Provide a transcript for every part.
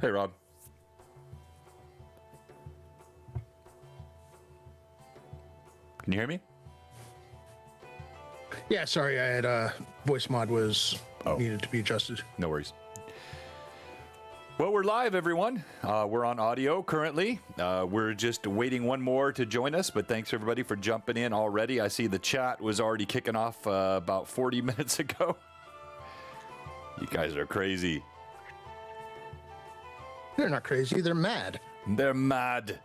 Hey, Rob. Can you hear me? Yeah, sorry, I had voice mod was needed to be adjusted. No worries. Well, we're live, everyone. We're on audio currently. We're just waiting one more to join us, but thanks everybody for jumping in already. I see the chat was already kicking off about 40 minutes ago. You guys are crazy. They're not crazy, they're mad. They're mad.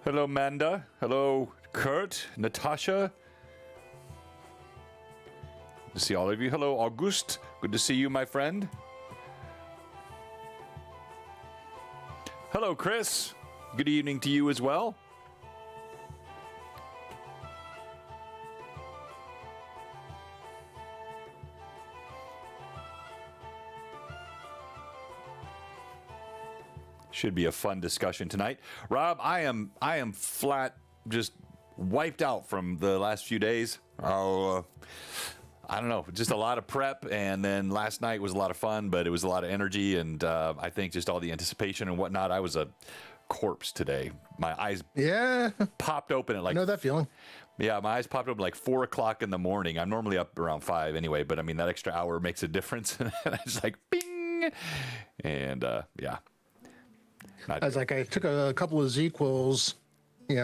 Hello, Manda. Hello, Kurt, Natasha. Good to see all of you. Hello, August. Good to see you, my friend. Hello, Chris. Good evening to you as well. Should be a fun discussion tonight. Rob, I am flat, just wiped out from the last few days. I don't know, just a lot of prep, and then last night was a lot of fun, but it was a lot of energy, and I think just all the anticipation and whatnot. I was a corpse today. My eyes popped open at like... I know that feeling. Yeah, my eyes popped open like 4 o'clock in the morning. I'm normally up around 5 anyway, but I mean, that extra hour makes a difference. And I was like, bing! And yeah. I was like, I took a couple of Z-Quills,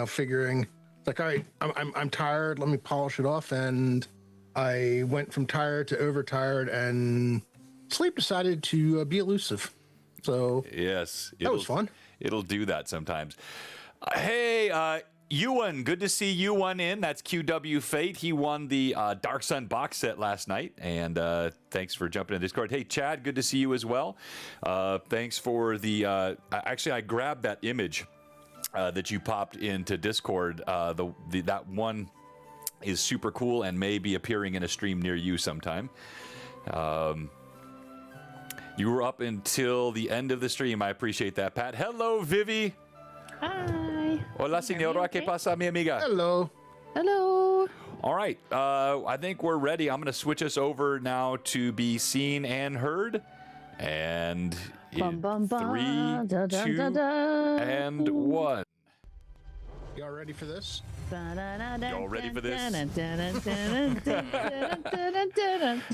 figuring, like, all right, I'm tired, let me polish it off, and I went from tired to overtired, and sleep decided to be elusive. So yes, that was fun. It'll do that sometimes. Hey, Ewan, good to see Ewan in. That's QW Fate. He won the Dark Sun box set last night, and thanks for jumping in Discord. Hey, Chad, good to see you as well. Thanks for the... actually, I grabbed that image that you popped into Discord. That one is super cool and may be appearing in a stream near you sometime. You were up until the end of the stream. I appreciate that, Pat. Hello, Vivi. Hi. Hola, señora. ¿Qué pasa, mi amiga? Hello. Hello. All right. I think we're ready. I'm going to switch us over now to be seen and heard. And in 3, 2, and 1. Y'all ready for this? Y'all ready for this?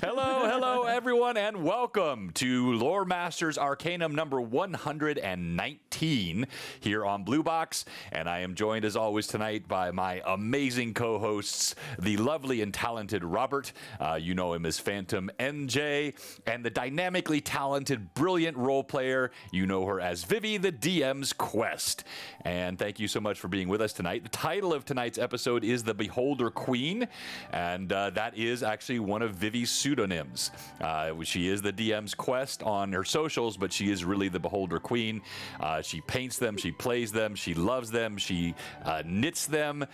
Hello, everyone, and welcome to Loermaster's Arcanum number 119 here on Blue Box. And I am joined, as always, tonight by my amazing co-hosts, the lovely and talented Robert. You know him as Phantom NJ, and the dynamically talented, brilliant role player. You know her as Vivi, the DM's Quest. And thank you so much for being with us tonight. The title of tonight's episode is The Beholder Queen, and that is actually one of Vivi's pseudonyms. She is the DM's Quest on her socials, but she is really the Beholder Queen. She paints them, she plays them, she loves them, she knits them.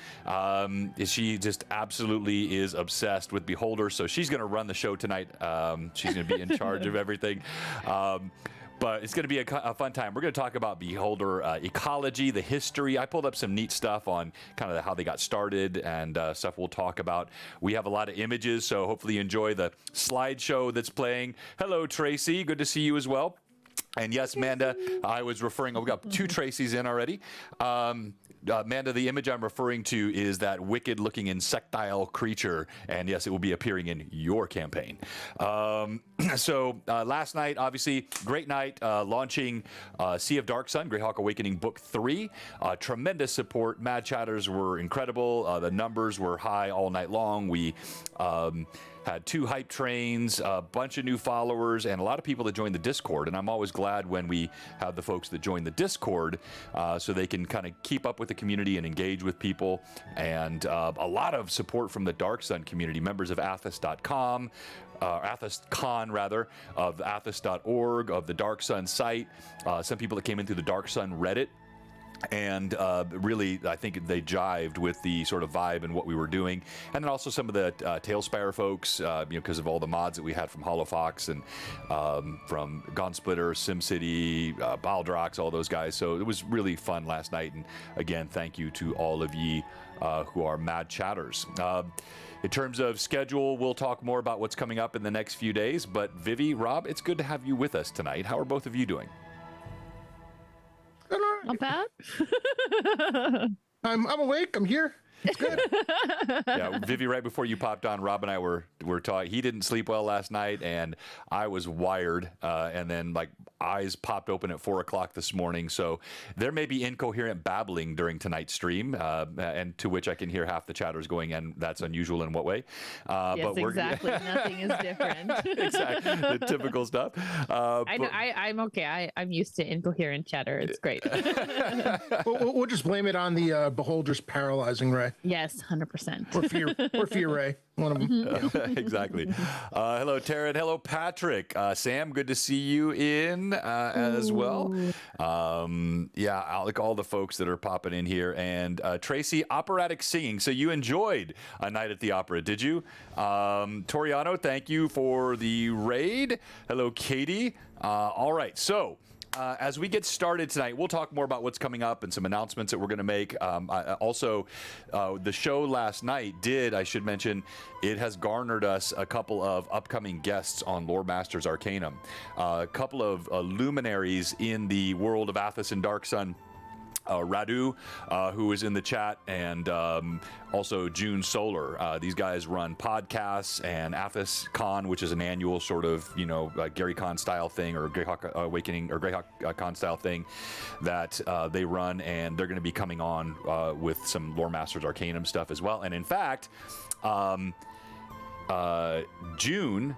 She just absolutely is obsessed with Beholder, so she's going to run the show tonight. She's going to be in charge of everything. But it's going to be a fun time. We're going to talk about Beholder ecology, the history. I pulled up some neat stuff on kind of how they got started and stuff we'll talk about. We have a lot of images, so hopefully you enjoy the slideshow that's playing. Hello, Tracy. Good to see you as well. And yes, Amanda, I was referring, we got 2 Tracys in already. Amanda, the image I'm referring to is that wicked-looking insectile creature, and yes, it will be appearing in your campaign. So last night, obviously, great night, launching Sea of Dark Sun, Greyhawk Awakening Book 3. Tremendous support. Mad Chatters were incredible. The numbers were high all night long. We had 2 hype trains, a bunch of new followers, and a lot of people that joined the Discord. And I'm always glad when we have the folks that join the Discord so they can kind of keep up with the community and engage with people. And a lot of support from the Dark Sun community, members of Athos.com, AthosCon rather, of Athos.org, of the Dark Sun site, some people that came in through the Dark Sun Reddit. And really, I think they jived with the sort of vibe and what we were doing. And then also some of the Tailspire folks, because of all the mods that we had from HoloFox and from Gaunsplitter, SimCity, Baldrox, all those guys. So it was really fun last night. And again, thank you to all of ye who are mad chatters. In terms of schedule, we'll talk more about what's coming up in the next few days. But Vivi, Rob, it's good to have you with us tonight. How are both of you doing? Not bad. I'm awake. I'm here. It's good. Yeah, Vivi, right before you popped on, Rob and I were talking. He didn't sleep well last night, and I was wired. And then eyes popped open at 4 o'clock this morning. So there may be incoherent babbling during tonight's stream, and to which I can hear half the chatters going, and that's unusual in what way? Yes, but exactly. Nothing is different. Exactly, the typical stuff. I'm okay. I'm used to incoherent chatter. It's great. We'll just blame it on the Beholder's paralyzing ray. Yes, 100%. Or Fear Ray. One of them. Yeah. Exactly. Hello, Taryn. Hello, Patrick. Sam, good to see you in as well. I like all the folks that are popping in here. And Tracy, operatic singing. So you enjoyed A Night at the Opera, did you? Toriano, thank you for the raid. Hello, Katie. All right. So as we get started tonight, we'll talk more about what's coming up and some announcements that we're going to make. The show last night I should mention, it has garnered us a couple of upcoming guests on Loermaster's Arcanum. A couple of luminaries in the world of Athos and Dark Sun. Radu, who is in the chat, and also June Solar. These guys run podcasts and Athos Con, which is an annual sort of, Gary Con style thing, or Greyhawk Awakening or Greyhawk Con style thing that they run, and they're going to be coming on with some Loermaster's Arcanum stuff as well. And in fact, June,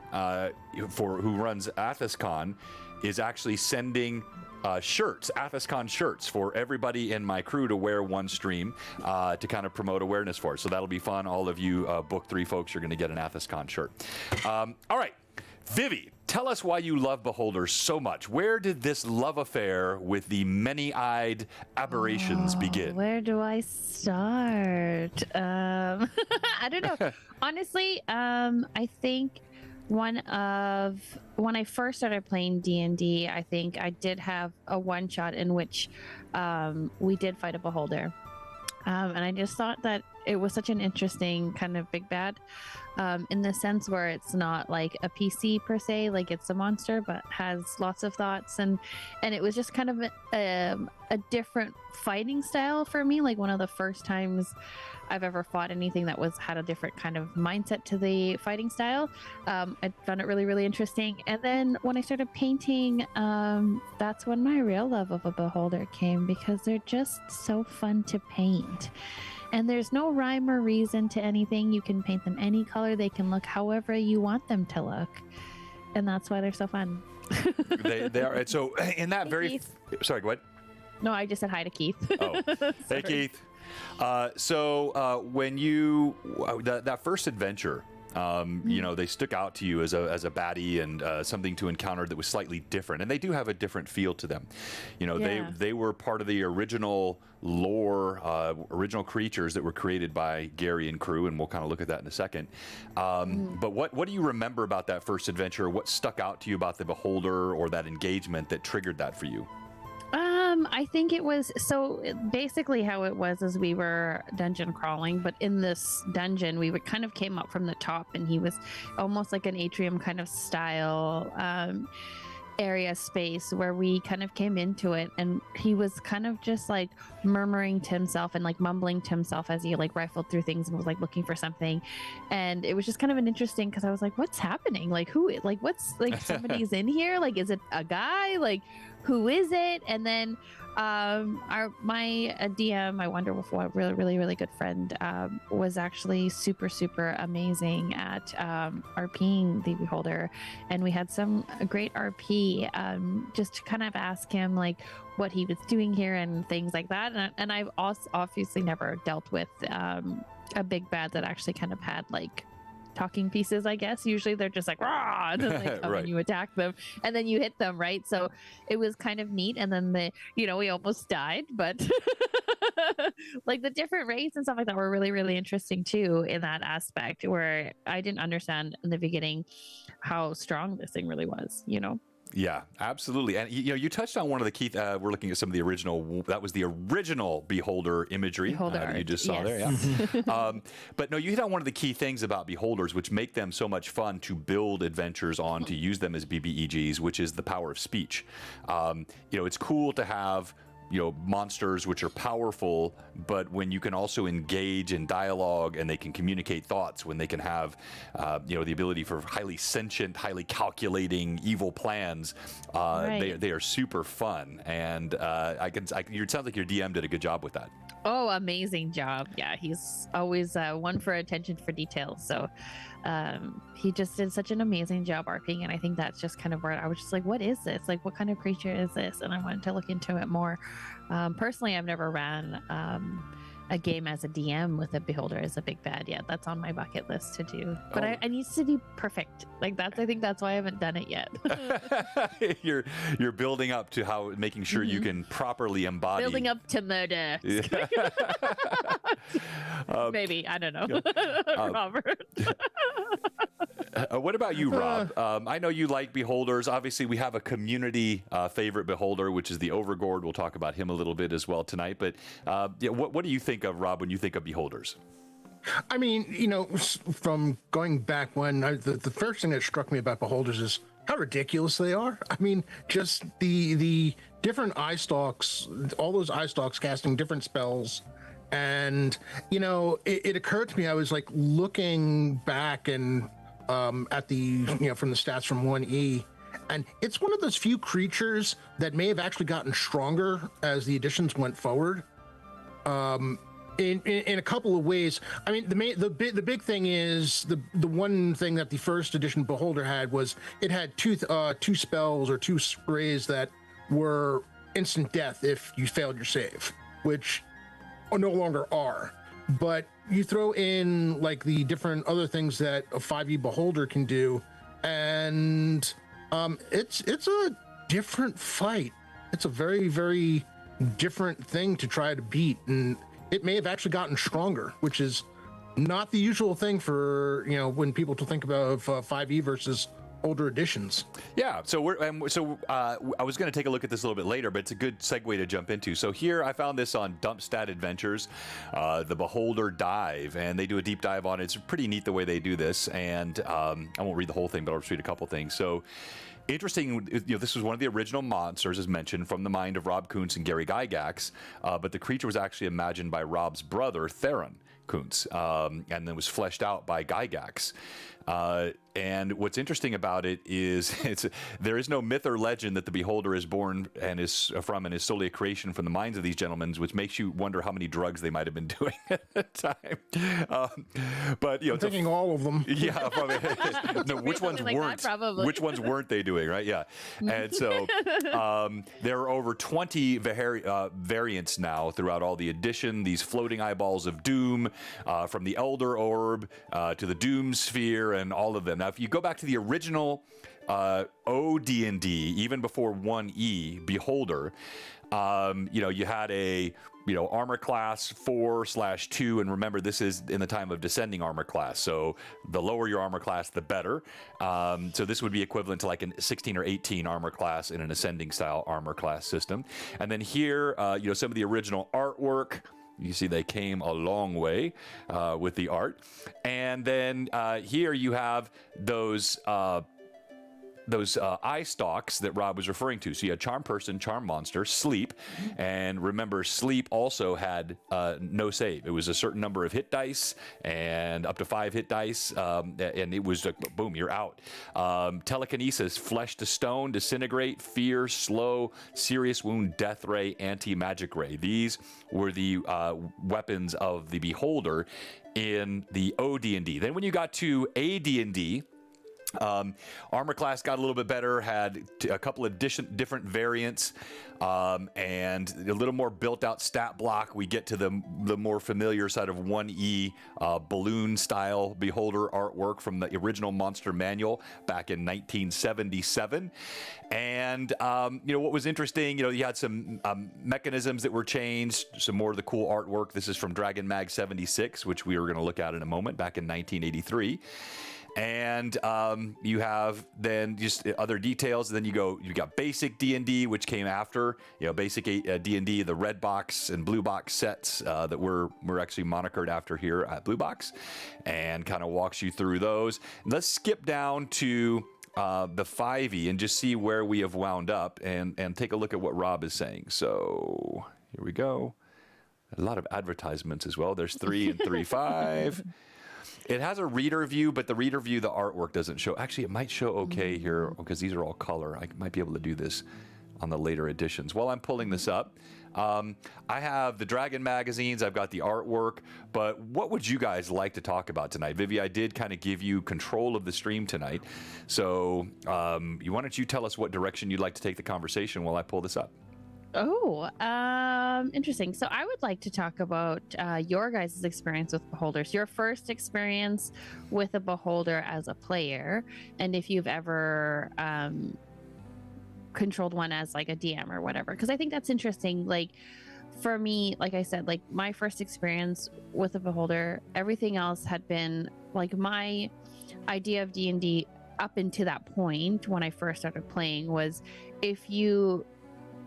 who runs Athos Con, is actually sending shirts, AthosCon shirts, for everybody in my crew to wear one stream to kind of promote awareness for it. So that'll be fun. All of you Book 3 folks are going to get an AthosCon shirt. All right, Vivi, tell us why you love Beholders so much. Where did this love affair with the many-eyed aberrations begin? Where do I start? I don't know. Honestly, I think when I first started playing D&D, I think I did have a one-shot in which we did fight a beholder. And I just thought that it was such an interesting kind of big bad, in the sense where it's not like a PC per se, like it's a monster, but has lots of thoughts. And it was just kind of a different fighting style for me. Like one of the first times I've ever fought anything that had a different kind of mindset to the fighting style. I found it really, really interesting. And then when I started painting, that's when my real love of a beholder came, because they're just so fun to paint. And there's no rhyme or reason to anything. You can paint them any color. They can look however you want them to look. And that's why they're so fun. They are. So in that sorry, go ahead. No, I just said hi to Keith. Oh, hey, Keith. When you that first adventure, they stuck out to you as a baddie and something to encounter that was slightly different, and they do have a different feel to them. They were part of the original lore, original creatures that were created by Gary and crew, and we'll kind of look at that in a second. But what do you remember about that first adventure? What stuck out to you about the beholder or that engagement that triggered that for you? I think it was, so basically how it was is we were dungeon crawling, but in this dungeon we would kind of came up from the top, and he was almost like an atrium kind of style area space where we kind of came into it, and he was kind of just like murmuring to himself and like mumbling to himself as he like rifled through things and was like looking for something. And it was just kind of an interesting, because I was like, what's happening? Like what's like somebody's in here? Like, is it a guy? Like, who is it? And then my DM, my wonderful, really, really, really good friend, was actually super, super amazing at RPing the Beholder, and we had some great RP, just to kind of ask him like what he was doing here and things like that. And I've also obviously never dealt with a big bad that actually kind of had like talking pieces, I guess. Usually they're just like rah, and then they come Right. and you attack them, and then you hit them, right? So it was kind of neat. And then we almost died, but like the different raids and stuff like that were really, really interesting too in that aspect, where I didn't understand in the beginning how strong this thing really was, Yeah, absolutely. And you touched on one of the key. We're looking at some of the original. That was the original Beholder imagery that you just saw there. Yeah. But no, you hit on one of the key things about Beholders, which make them so much fun to build adventures on, to use them as BBEGs, which is the power of speech. It's cool to have monsters which are powerful, but when you can also engage in dialogue and they can communicate thoughts, when they can have the ability for highly sentient, highly calculating evil plans, they are super fun. And it sounds like your DM did a good job with that. Oh, amazing job. Yeah, he's always one for attention for detail. So he just did such an amazing job arcing. And I think that's just kind of where I was just like, what is this? Like, what kind of creature is this? And I wanted to look into it more. Personally, I've never ran a game as a DM with a Beholder as a big bad yet. That's on my bucket list to do. But I needs to be perfect. Like I think that's why I haven't done it yet. You're building up to making sure you can properly embody. Building up to murder. Yeah. Maybe, I don't know. Robert. What about you, Rob? I know you like Beholders. Obviously, we have a community favorite Beholder, which is the Overgord. We'll talk about him a little bit as well tonight. But what do you think of, Rob, when you think of Beholders? I mean, from going back when the first thing that struck me about Beholders is how ridiculous they are. I mean, just the different eye stalks, all those eye stalks casting different spells. And, it occurred to me, I was like looking back and at the, from the stats from 1E, and it's one of those few creatures that may have actually gotten stronger as the editions went forward. In a couple of ways. I mean, the big thing is the one thing that the first edition Beholder had was it had two spells or two sprays that were instant death if you failed your save, which no longer are. But you throw in like the different other things that a 5e Beholder can do, and it's a different fight. It's a very, very different thing to try to beat, and it may have actually gotten stronger, which is not the usual thing for when people to think about 5e versus older editions. Yeah, so I was going to take a look at this a little bit later, but it's a good segue to jump into. So here I found this on Dumpstat Adventures, the Beholder Dive, and they do a deep dive on it. It's pretty neat the way they do this, and I won't read the whole thing, but I'll just read a couple things. So interesting, this was one of the original monsters, as mentioned, from the mind of Rob Kuntz and Gary Gygax, but the creature was actually imagined by Rob's brother, Theron Kuntz, and then was fleshed out by Gygax. And what's interesting about it is there is no myth or legend that the Beholder is born and is solely a creation from the minds of these gentlemen, which makes you wonder how many drugs they might have been doing at the time. But I'm thinking all of them. Yeah, probably. No, which ones like weren't? Probably. Which ones weren't they doing? Right? Yeah. And so there are over 20 variants now throughout all the edition. These floating eyeballs of doom, from the Elder Orb to the Doom Sphere, and all of them. Now, if you go back to the original OD&D, even before 1E Beholder, you had a armor class 4/2, and remember, this is in the time of descending armor class, so the lower your armor class, the better. So this would be equivalent to like a 16 or 18 armor class in an ascending style armor class system. And then here, some of the original artwork. You see they came a long way with the art. And then here you have those eye stalks that Rob was referring to. So you had Charm Person, Charm Monster, Sleep. And remember, Sleep also had no save. It was a certain number of hit dice and up to 5 hit dice. And it was like, boom, you're out. Telekinesis, Flesh to Stone, Disintegrate, Fear, Slow, Serious Wound, Death Ray, Anti-Magic Ray. These were the weapons of the Beholder in the OD&D. Then when you got to AD&D, Armor class got a little bit better, had a couple of different variants, and a little more built-out stat block. We get to the more familiar side of 1E balloon-style beholder artwork from the original Monster Manual back in 1977. And, what was interesting, you had some mechanisms that were changed, some more of the cool artwork. This is from Dragon Mag 76, which we were going to look at in a moment, back in 1983. And you have then just other details. And then you got basic D&D, which came after, basic D&D, the red box and blue box sets that we're actually monikered after here at Blue Box, and kind of walks you through those. And let's skip down to the 5e and just see where we have wound up and take a look at what Rob is saying. So here we go. A lot of advertisements as well. There's 3 and 3.5. It has a reader view, but the reader view, the artwork doesn't show. Actually, it might show okay here because these are all color. I might be able to do this on the later editions. While I'm pulling this up, I have the Dragon magazines. I've got the artwork. But what would you guys like to talk about tonight? Vivi, I did kind of give you control of the stream tonight. So why don't you tell us what direction you'd like to take the conversation while I pull this up? Oh, interesting. So I would like to talk about your guys' experience with beholders, your first experience with a beholder as a player, and if you've ever controlled one as like a DM or whatever. Because I think that's interesting. Like for me, like I said, like my first experience with a beholder, everything else had been like my idea of D&D up until that point when I first started playing was if you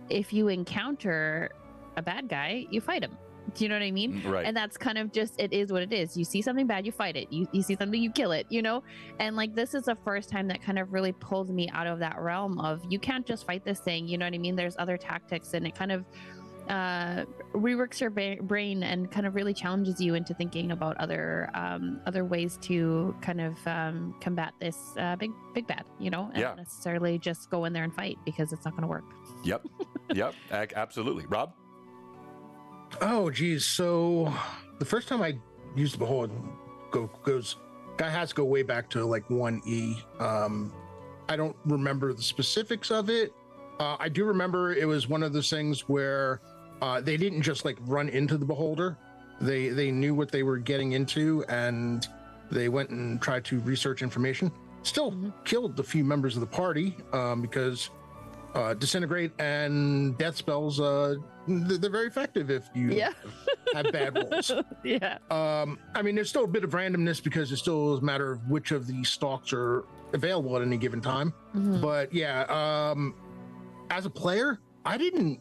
encounter a bad guy, you fight him. Do you know what I mean? Right. And that's kind of just, it is what it is. You see something bad, you fight it. You see something, you kill it, And like, this is the first time that kind of really pulled me out of that realm of, you can't just fight this thing. You know what I mean? There's other tactics, and it kind of reworks your brain and kind of really challenges you into thinking about other ways to kind of combat this big bad, and not necessarily just go in there and fight, because it's not going to work. Yep, absolutely. Rob? Oh, geez. So the first time I used the beholder has to go way back to like 1E. I don't remember the specifics of it. I do remember it was one of those things where they didn't just like run into the beholder. They knew what they were getting into, and they went and tried to research information. Still killed a few members of the party because disintegrate and death spells, they're very effective if you have bad rolls. I mean, there's still a bit of randomness because it still is a matter of which of the stalks are available at any given time. But as a player, I didn't,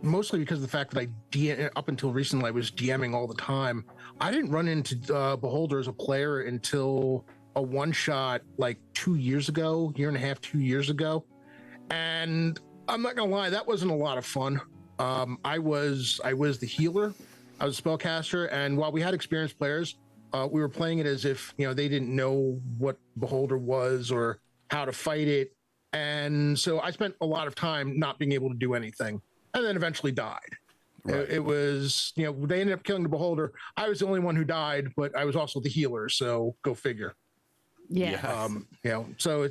mostly because of the fact that up until recently I was DMing all the time, I didn't run into Beholder as a player until a one-shot like 2 years ago, year and a half, 2 years ago. And I'm not gonna lie, that wasn't a lot of fun. I was the healer, I was a spellcaster, and while we had experienced players, we were playing it as if they didn't know what Beholder was or how to fight it. And so I spent a lot of time not being able to do anything, and then eventually died. Right. It was, they ended up killing the Beholder. I was the only one who died, but I was also the healer, so go figure. So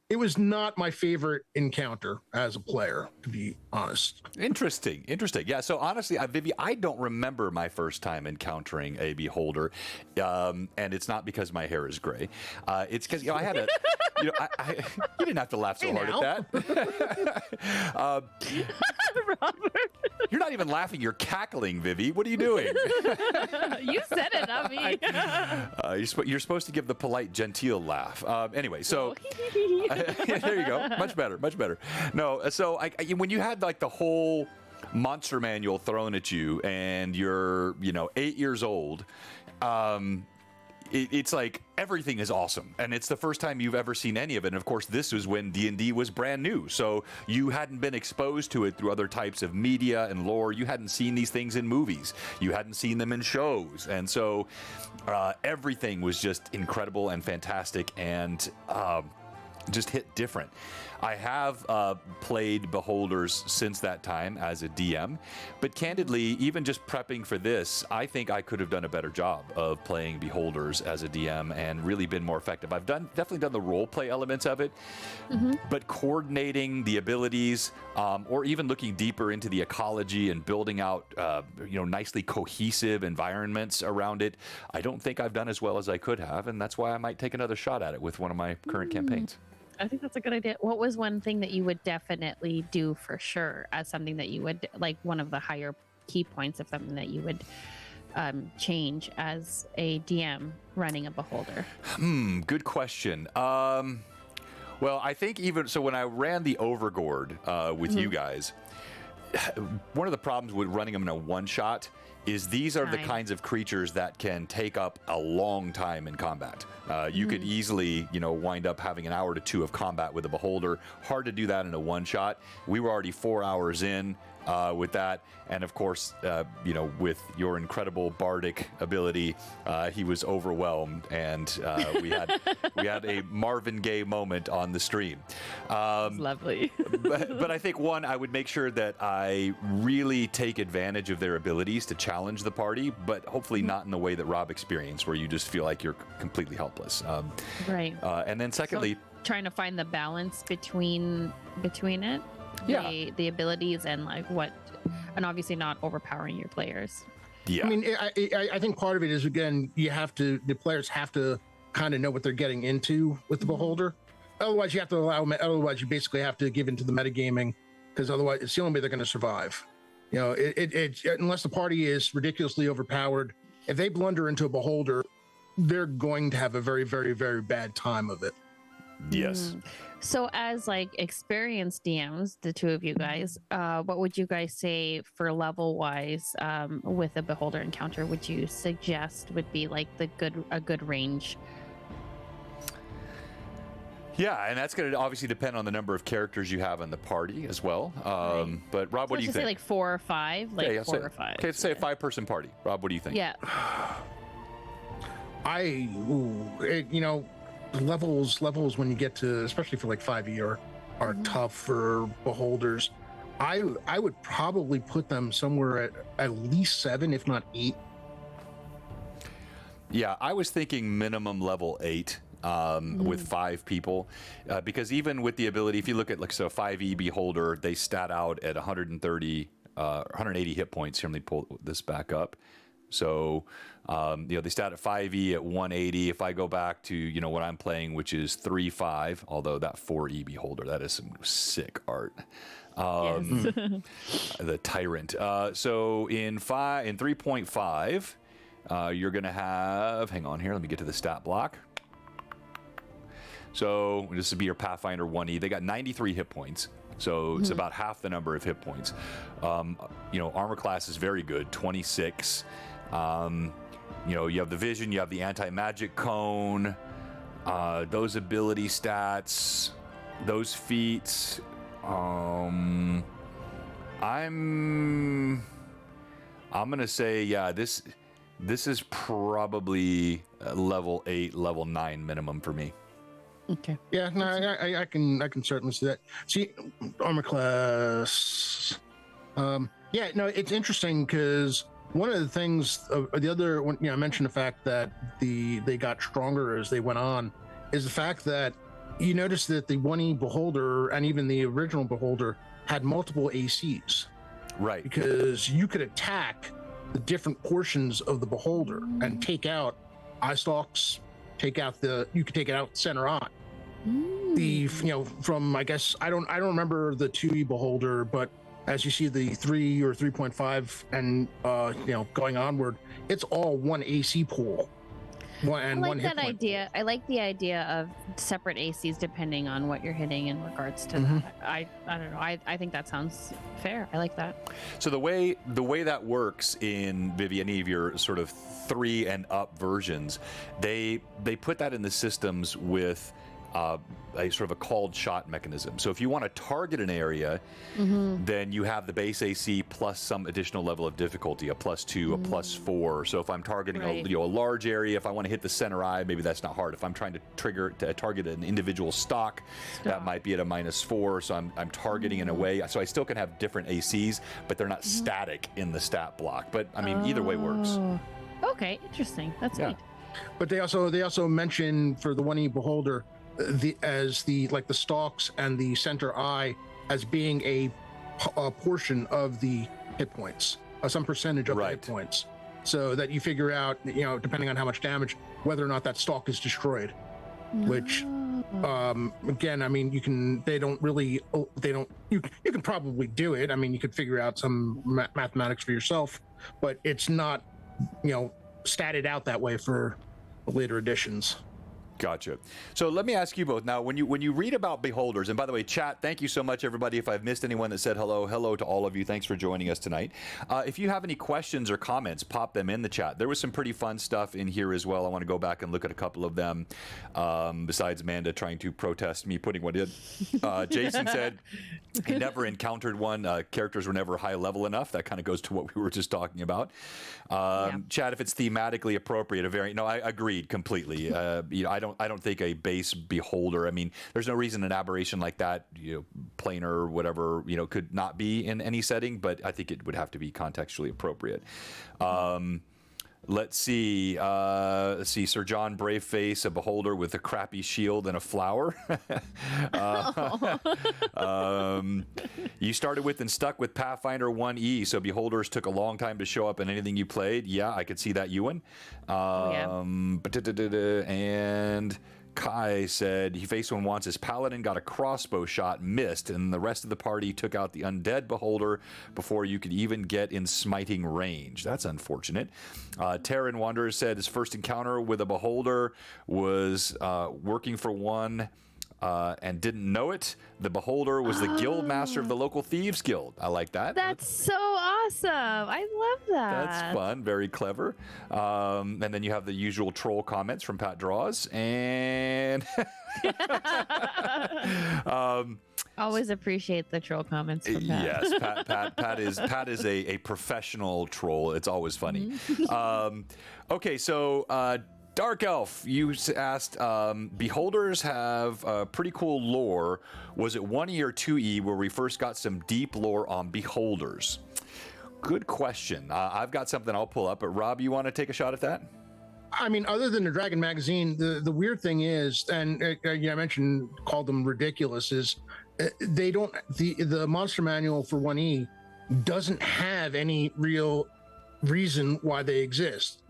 it was not my favorite encounter as a player, to be honest. Interesting. Yeah. So honestly, Vivi, I don't remember my first time encountering a Beholder, and it's not because my hair is gray. It's because I had a, you didn't have to laugh so hard at that. Robert, you're not even laughing. You're cackling, Vivi. What are you doing? You said it, not me. You're supposed to give the polite, genteel laugh. Anyway, so there you go. Much better. No, so when you had like the whole Monster Manual thrown at you, and you're 8 years old, it's like everything is awesome, and it's the first time you've ever seen any of it. And of course, this was when D&D was brand new, so you hadn't been exposed to it through other types of media and lore. You hadn't seen these things in movies, you hadn't seen them in shows, and so everything was just incredible and fantastic, and just hit different. I have played Beholders since that time as a DM, but candidly, even just prepping for this, I think I could have done a better job of playing Beholders as a DM and really been more effective. I've definitely done the role play elements of it, but coordinating the abilities, or even looking deeper into the ecology and building out, nicely cohesive environments around it, I don't think I've done as well as I could have, and that's why I might take another shot at it with one of my current campaigns. I think that's a good idea. What was one thing that you would definitely do for sure as something that you would, like one of the higher key points of something that you would change as a DM running a Beholder? Good question. Well, I think even so, when I ran the Overgord with you guys, one of the problems with running them in a one-shot is these are the kinds of creatures that can take up a long time in combat. You could easily, wind up having an hour to 2 of combat with a Beholder. Hard to do that in a one-shot. We were already 4 hours in with that, and of course, with your incredible bardic ability, he was overwhelmed, and we had a Marvin Gaye moment on the stream. Lovely. but I think I would make sure that I really take advantage of their abilities to challenge the party, but hopefully not in the way that Rob experienced, where you just feel like you're completely helpless. Right. And then secondly, so trying to find the balance between it. Yeah. The abilities and and obviously not overpowering your players. Yeah. I mean, I think part of it is, again, the players have to kind of know what they're getting into with the Beholder. Otherwise, you have to otherwise you basically have to give into the metagaming, because otherwise it's the only way they're going to survive. Unless the party is ridiculously overpowered, if they blunder into a Beholder, they're going to have a very, very, very bad time of it. Yes. So as experienced DMs, the two of you guys, what would you guys say for level wise with a Beholder encounter would you suggest would be a good range? Yeah, and that's going to obviously depend on the number of characters you have in the party as well. But Rob, what do you think? Say 4 or 5, 4 or 5. Okay, say a 5-person party. Rob, what do you think? Yeah. Levels when you get to, especially for 5e are tough for Beholders. I would probably put them somewhere at least 7, if not 8. Yeah, I was thinking minimum level 8 with 5 people, because even with the ability, if you look at 5e Beholder, they stat out at 180 hit points. Here, let me pull this back up. So, they stat at 5e at 180. If I go back to, what I'm playing, which is 3-5, although that 4e Beholder, that is some sick art. Yes. The Tyrant. So in 3.5, you're going to have, hang on here, let me get to the stat block. So this would be your Pathfinder 1e. They got 93 hit points. So it's about half the number of hit points. Armor class is very good, 26. You have the vision, you have the anti-magic cone, those ability stats, those feats. I'm gonna say, this is probably level 8, level 9 minimum for me. Okay. Yeah, no, I can certainly see that. See, armor class. It's interesting because one of the things, the other one, I mentioned the fact that they got stronger as they went on, is the fact that you notice that the 1E Beholder and even the original Beholder had multiple ACs. Right. Because you could attack the different portions of the Beholder and take out eye stalks, you could take it out center on. From, I guess, I don't remember the 2E Beholder, but as you see the 3 or 3.5 and going onward, it's all one AC pool. I like that idea. I like the idea of separate ACs depending on what you're hitting in regards to that. I don't know. I think that sounds fair. I like that. So the way that works in any of your sort of 3 and up versions, they put that in the systems with a sort of a called shot mechanism. So if you want to target an area, then you have the base AC plus some additional level of difficulty, a +2, a +4. So if I'm targeting a large area, if I want to hit the center eye, maybe that's not hard. If I'm trying to target an individual stock, that might be at a -4. So I'm targeting in a way. So I still can have different ACs, but they're not static in the stat block. But I mean, either way works. Okay, interesting. That's neat. But they also mention for the 1E beholder the stalks and the center eye as being a portion of the hit points, some percentage of the hit points, so that you figure out, depending on how much damage, whether or not that stalk is destroyed. Which again, I mean, you can probably do it. I mean, you could figure out some mathematics for yourself, but it's not statted out that way for later editions. Gotcha. So let me ask you both now, when you read about beholders, and by the way, chat, thank you so much, everybody. If I've missed anyone that said hello to all of you. Thanks for joining us tonight. If you have any questions or comments, pop them in the chat. There was some pretty fun stuff in here as well. I want to go back and look at a couple of them, besides Amanda trying to protest me putting one in. Jason said he never encountered one. Characters were never high level enough. That kind of goes to what we were just talking about. Chat, if it's thematically appropriate, I agreed completely. I don't think a base beholder, I mean, there's no reason an aberration like that, planar or whatever, could not be in any setting, but I think it would have to be contextually appropriate. Let's see, Sir John Braveface, a beholder with a crappy shield and a flower. You started with and stuck with Pathfinder 1E, so beholders took a long time to show up in anything you played. Yeah, I could see that, Ewan. And Kai said he faced one once. His paladin got a crossbow shot, missed, and the rest of the party took out the undead beholder before you could even get in smiting range. That's unfortunate. Terran Wanderer said his first encounter with a beholder was working for one and didn't know it. The beholder was the guild master of the local thieves guild. I like that. That's so awesome. I love that. That's fun. Very clever. And then you have the usual troll comments from Pat Draws. And always appreciate the troll comments from Pat. Yes, Pat is a professional troll. It's always funny. Okay, so Dark Elf, you asked, beholders have pretty cool lore. Was it 1E or 2E where we first got some deep lore on beholders? Good question. I've got something I'll pull up, but Rob, you want to take a shot at that? I mean, other than the Dragon magazine, the weird thing is, and I mentioned, called them ridiculous, is they don't, the monster manual for 1E doesn't have any real reason why they exist.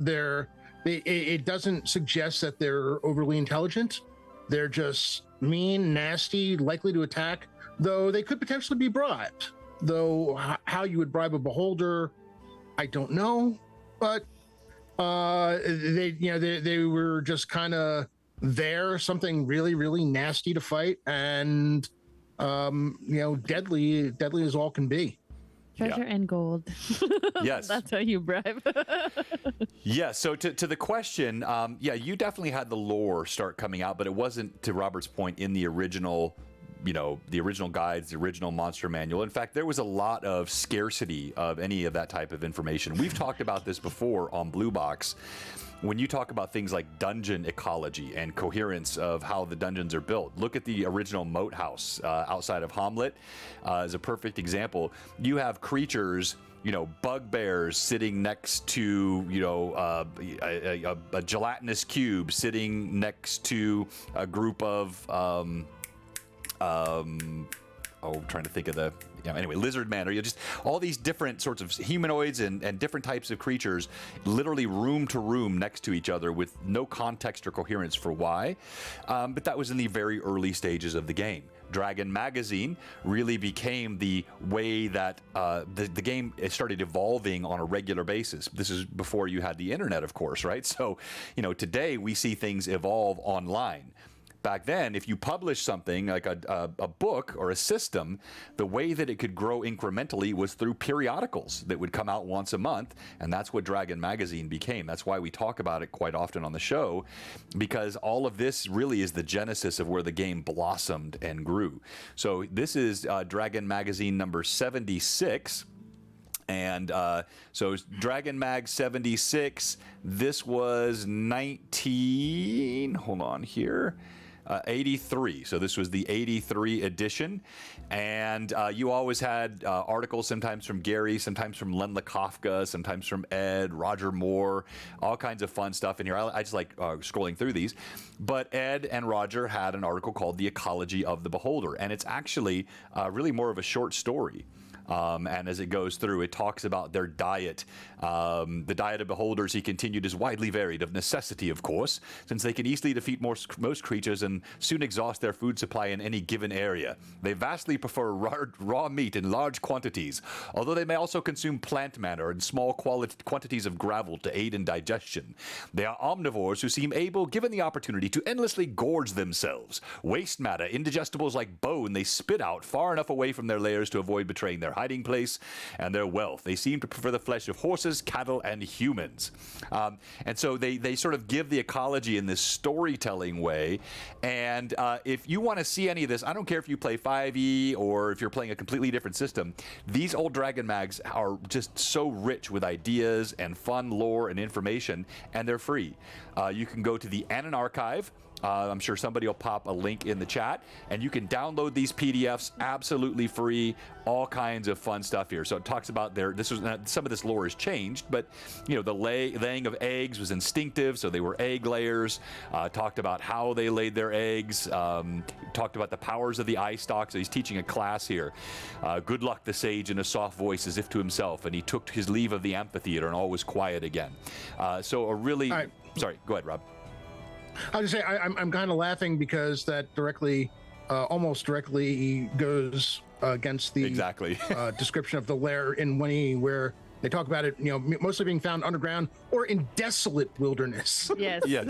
It doesn't suggest that they're overly intelligent. They're just mean, nasty, likely to attack, though they could potentially be bribed. Though how you would bribe a beholder, I don't know. But they were just kind of there, something really, really nasty to fight, and deadly as all can be. Treasure and gold. Yes. That's how you bribe. Yeah, so to the question, you definitely had the lore start coming out, but it wasn't, to Robert's point, in the original, the original guides, the original monster manual. In fact, there was a lot of scarcity of any of that type of information. We've talked about this before on Blue Box. When you talk about things like dungeon ecology and coherence of how the dungeons are built, look at the original moat house outside of Hamlet as a perfect example. You have creatures, bugbears sitting next to, a gelatinous cube sitting next to a group of, trying to think of the, lizard man, or just all these different sorts of humanoids and different types of creatures, literally room to room next to each other with no context or coherence for why. But that was in the very early stages of the game. Dragon Magazine really became the way that the game started evolving on a regular basis. This is before you had the internet, of course, right? So, today we see things evolve online. back then, if you published something like a book or a system, the way that it could grow incrementally was through periodicals that would come out once a month, and that's what Dragon Magazine became. That's why we talk about it quite often on the show, because all of this really is the genesis of where the game blossomed and grew. So this is Dragon Magazine number 76. And so Dragon Mag 76, this was 83. So this was the 83 edition. And you always had articles, sometimes from Gary, sometimes from Len Lakofka, sometimes from Ed, Roger Moore, all kinds of fun stuff in here. I just like scrolling through these. But Ed and Roger had an article called The Ecology of the Beholder. And it's actually really more of a short story. And as it goes through, it talks about their diet. The diet of beholders, he continued, is widely varied, of necessity, of course, since they can easily defeat most creatures and soon exhaust their food supply in any given area. They vastly prefer raw meat in large quantities, although they may also consume plant matter and small quantities of gravel to aid in digestion. They are omnivores who seem able, given the opportunity, to endlessly gorge themselves. Waste matter, indigestibles like bone, they spit out far enough away from their lairs to avoid betraying their hiding place and their wealth. They seem to prefer the flesh of horses, cattle, and humans. And so they sort of give the ecology in this storytelling way. And if you want to see any of this, I don't care if you play 5e or if you're playing a completely different system, these old Dragon Mags are just so rich with ideas and fun lore and information, and they're free. You can go to the Anon Archive. I'm sure somebody will pop a link in the chat, and you can download these PDFs absolutely free. All kinds of fun stuff here. So it talks about some of this lore has changed, but the laying of eggs was instinctive, so they were egg layers. Talked about how they laid their eggs. Talked about the powers of the eye stalk. So he's teaching a class here. Good luck, the sage, in a soft voice as if to himself, and he took his leave of the amphitheater, and all was quiet again. So a really sorry. Go ahead, Rob. I was just say I'm kind of laughing because that almost directly goes against the description of the lair in Winnie, where they talk about it, mostly being found underground or in desolate wilderness. Yes. Yes.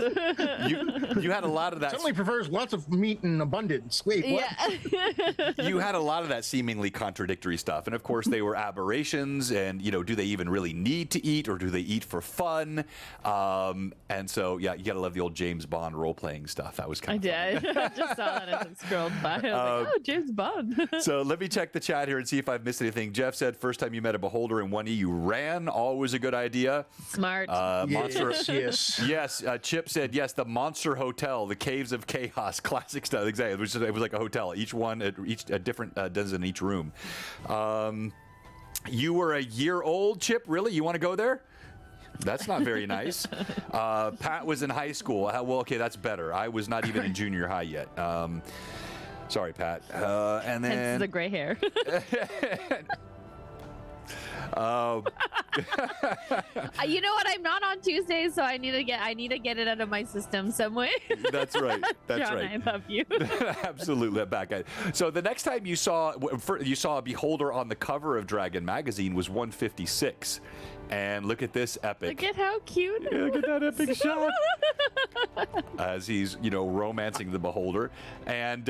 You had a lot of that. Certainly prefers lots of meat in abundance. Wait, what? Yeah. You had a lot of that seemingly contradictory stuff. And of course, they were aberrations. And, do they even really need to eat, or do they eat for fun? And so, yeah, you got to love the old James Bond role-playing stuff. That was kind of fun. I did. I just saw that as it scrolled by. I was like, oh, James Bond. So let me check the chat here and see if I've missed anything. Jeff said, first time you met a beholder in 1E, you ran. Always a good idea. Smart. Monster. Yes. Yes. Chip said, yes, the Monster Hotel, the Caves of Chaos, classic stuff. Exactly. It was like a hotel. Each one, a different dozen in each room. You were a year old, Chip? Really? You want to go there? That's not very nice. Pat was in high school. Well, okay, that's better. I was not even in junior high yet. Sorry, Pat. And then Hence the gray hair. You know what? I'm not on Tuesdays, so I need to get it out of my system some way. That's right. That's John, right. I love you. Absolutely. Back at. So the next time you saw a beholder on the cover of Dragon Magazine was 156. And look at this epic. Look at how cute. Yeah, look at that epic shot. As he's, romancing the beholder. And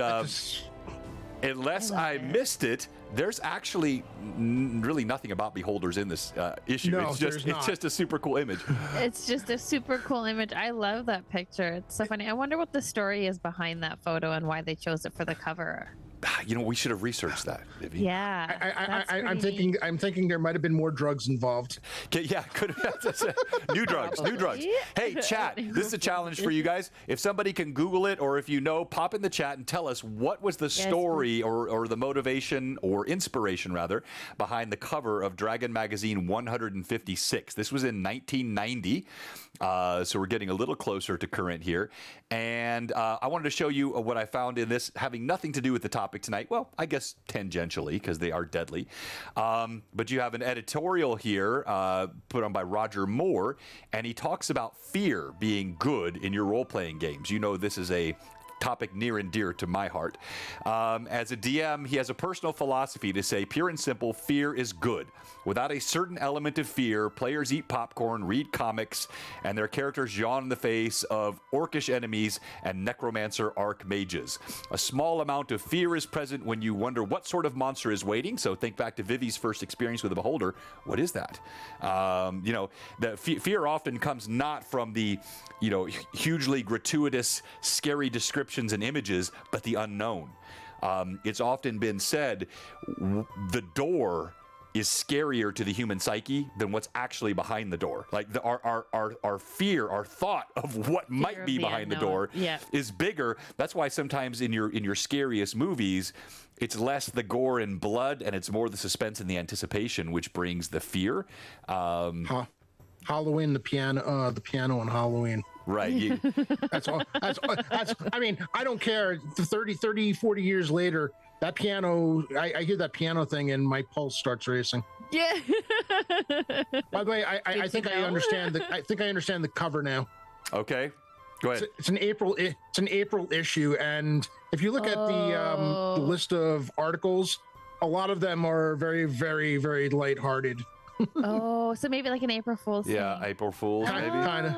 unless I missed it, there's actually really nothing about beholders in this issue. No, it's just a super cool image. It's just a super cool image. I love that picture. It's so funny. I wonder what the story is behind that photo and why they chose it for the cover. We should have researched that, Vivi. Yeah. I'm thinking there might have been more drugs involved. Yeah, could have. New drugs. Hey, chat, this is a challenge for you guys. If somebody can Google it, or if pop in the chat and tell us what was the story or the motivation or inspiration, rather, behind the cover of Dragon Magazine 156. This was in 1990. So we're getting a little closer to current here. And I wanted to show you what I found in this, having nothing to do with the topic tonight. Well, I guess tangentially, because they are deadly. But you have an editorial here put on by Roger Moore, and he talks about fear being good in your role-playing games. This is a topic near and dear to my heart. As a DM, he has a personal philosophy to say, pure and simple, fear is good. Without a certain element of fear, players eat popcorn, read comics, and their characters yawn in the face of orcish enemies and necromancer archmages. A small amount of fear is present when you wonder what sort of monster is waiting. So think back to Vivi's first experience with the Beholder. What is that? The fear often comes not from the, hugely gratuitous, scary descriptions and images, but the unknown. It's often been said the door is scarier to the human psyche than what's actually behind the door. Like our fear, our thought of what might be behind the door is bigger. That's why sometimes in your scariest movies, it's less the gore and blood, and it's more the suspense and the anticipation, which brings the fear. Halloween, the piano on Halloween. Right. That's all. I mean, I don't care. 30, 40 years later, that piano, I hear that piano thing and my pulse starts racing. Yeah. By the way, I think I understand the cover now. Okay. Go ahead. It's an April issue, and if you look at the list of articles, a lot of them are very, very, very lighthearted. Oh, so maybe like an April Fool's thing. April Fool's, maybe. Kind of.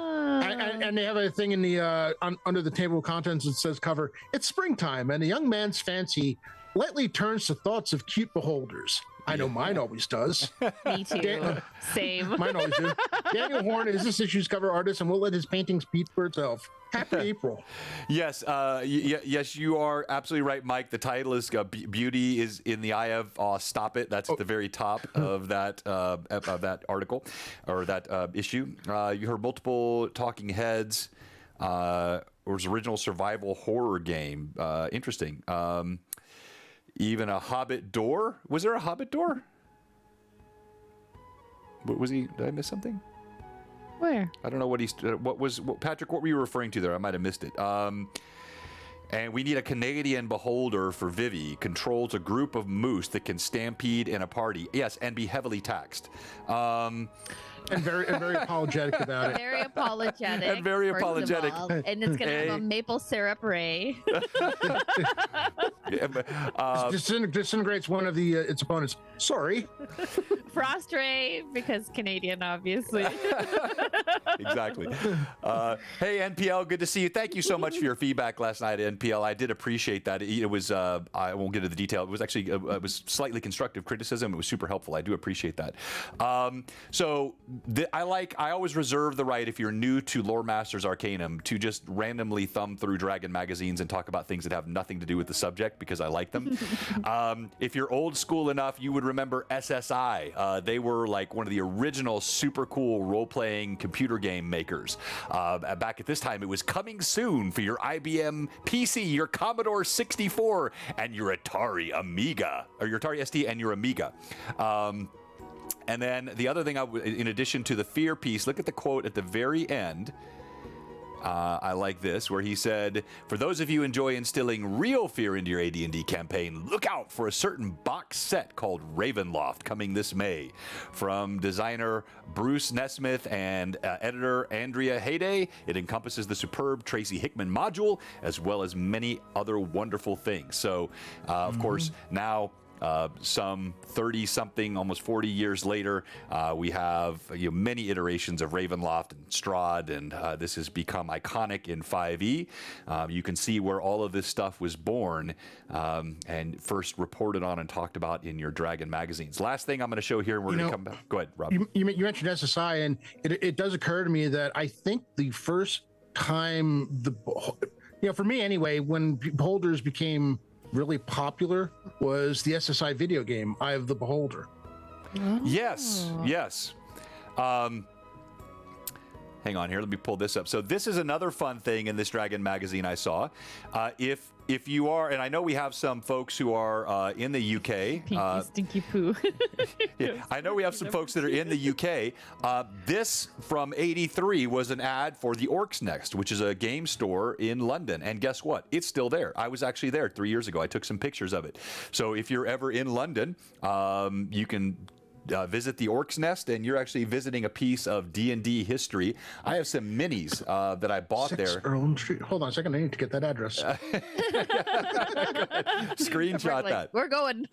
And they have a thing in the under the table of contents that says cover, it's springtime, and a young man's fancy lightly turns to thoughts of cute beholders. I know mine always does. Me too. Same. Mine always do. Daniel Horn is this issue's cover artist, and we'll let his painting speak for itself. Happy April. Yes, yes, you are absolutely right, Mike. The title is "Beauty is in the Eye of Stop It." That's at the very top of that article or that issue. You heard multiple talking heads. It was original survival horror game. Interesting. Even a Hobbit door. Was there a Hobbit door? Was he? Did I miss something? Where? I don't know what Patrick, what were you referring to there? I might have missed it. And we need a Canadian beholder for Vivi. Controls a group of moose that can stampede in a party. Yes, and be heavily taxed. And very apologetic about it. Very apologetic. And very apologetic. And it's going to have a maple syrup ray. Disintegrates one of its opponents. Sorry. Frost ray, because Canadian, obviously. Exactly. Hey, NPL, good to see you. Thank you so much for your feedback last night at NPL. I did appreciate that. It was, I won't get into the detail. It was actually, it was slightly constructive criticism. It was super helpful. I do appreciate that. I always reserve the right, if you're new to Loermaster's Arcanum, to just randomly thumb through Dragon magazines and talk about things that have nothing to do with the subject, because I like them. If you're old school enough, you would remember SSI. They were like one of the original super cool role-playing computer game makers. Back at this time, it was coming soon for your IBM PC, your Commodore 64, and your Atari Amiga, or your Atari ST and your Amiga. And then the other thing, in addition to the fear piece, look at the quote at the very end. I like this, where he said, for those of you enjoy instilling real fear into your AD&D campaign, look out for a certain box set called Ravenloft coming this May. From designer Bruce Nesmith and editor Andrea Hayday, it encompasses the superb Tracy Hickman module, as well as many other wonderful things. So, of course, now... some 30-something, almost 40 years later, we have many iterations of Ravenloft and Strahd, and this has become iconic in 5e. You can see where all of this stuff was born and first reported on and talked about in your Dragon magazines. Last thing I'm going to show here, and we're going to come back. Go ahead, Rob. You mentioned SSI, and it does occur to me that I think the first time for me anyway, when beholders became really popular was the SSI video game, Eye of the Beholder. Oh. Yes. Hang on here. Let me pull this up. So this is another fun thing in this Dragon magazine I saw. If you are, and I know we have some folks who are in the UK. Pinky stinky poo. Yeah, I know we have some folks that are in the UK. This from '83 was an ad for the Orcs Next, which is a game store in London. And guess what? It's still there. I was actually there 3 years ago. I took some pictures of it. So if you're ever in London, you can visit the Orc's Nest, and you're actually visiting a piece of D&D history. I have some minis that I bought 6 there. Earl Street. Hold on a second. I need to get that address. Screenshot that. We're going.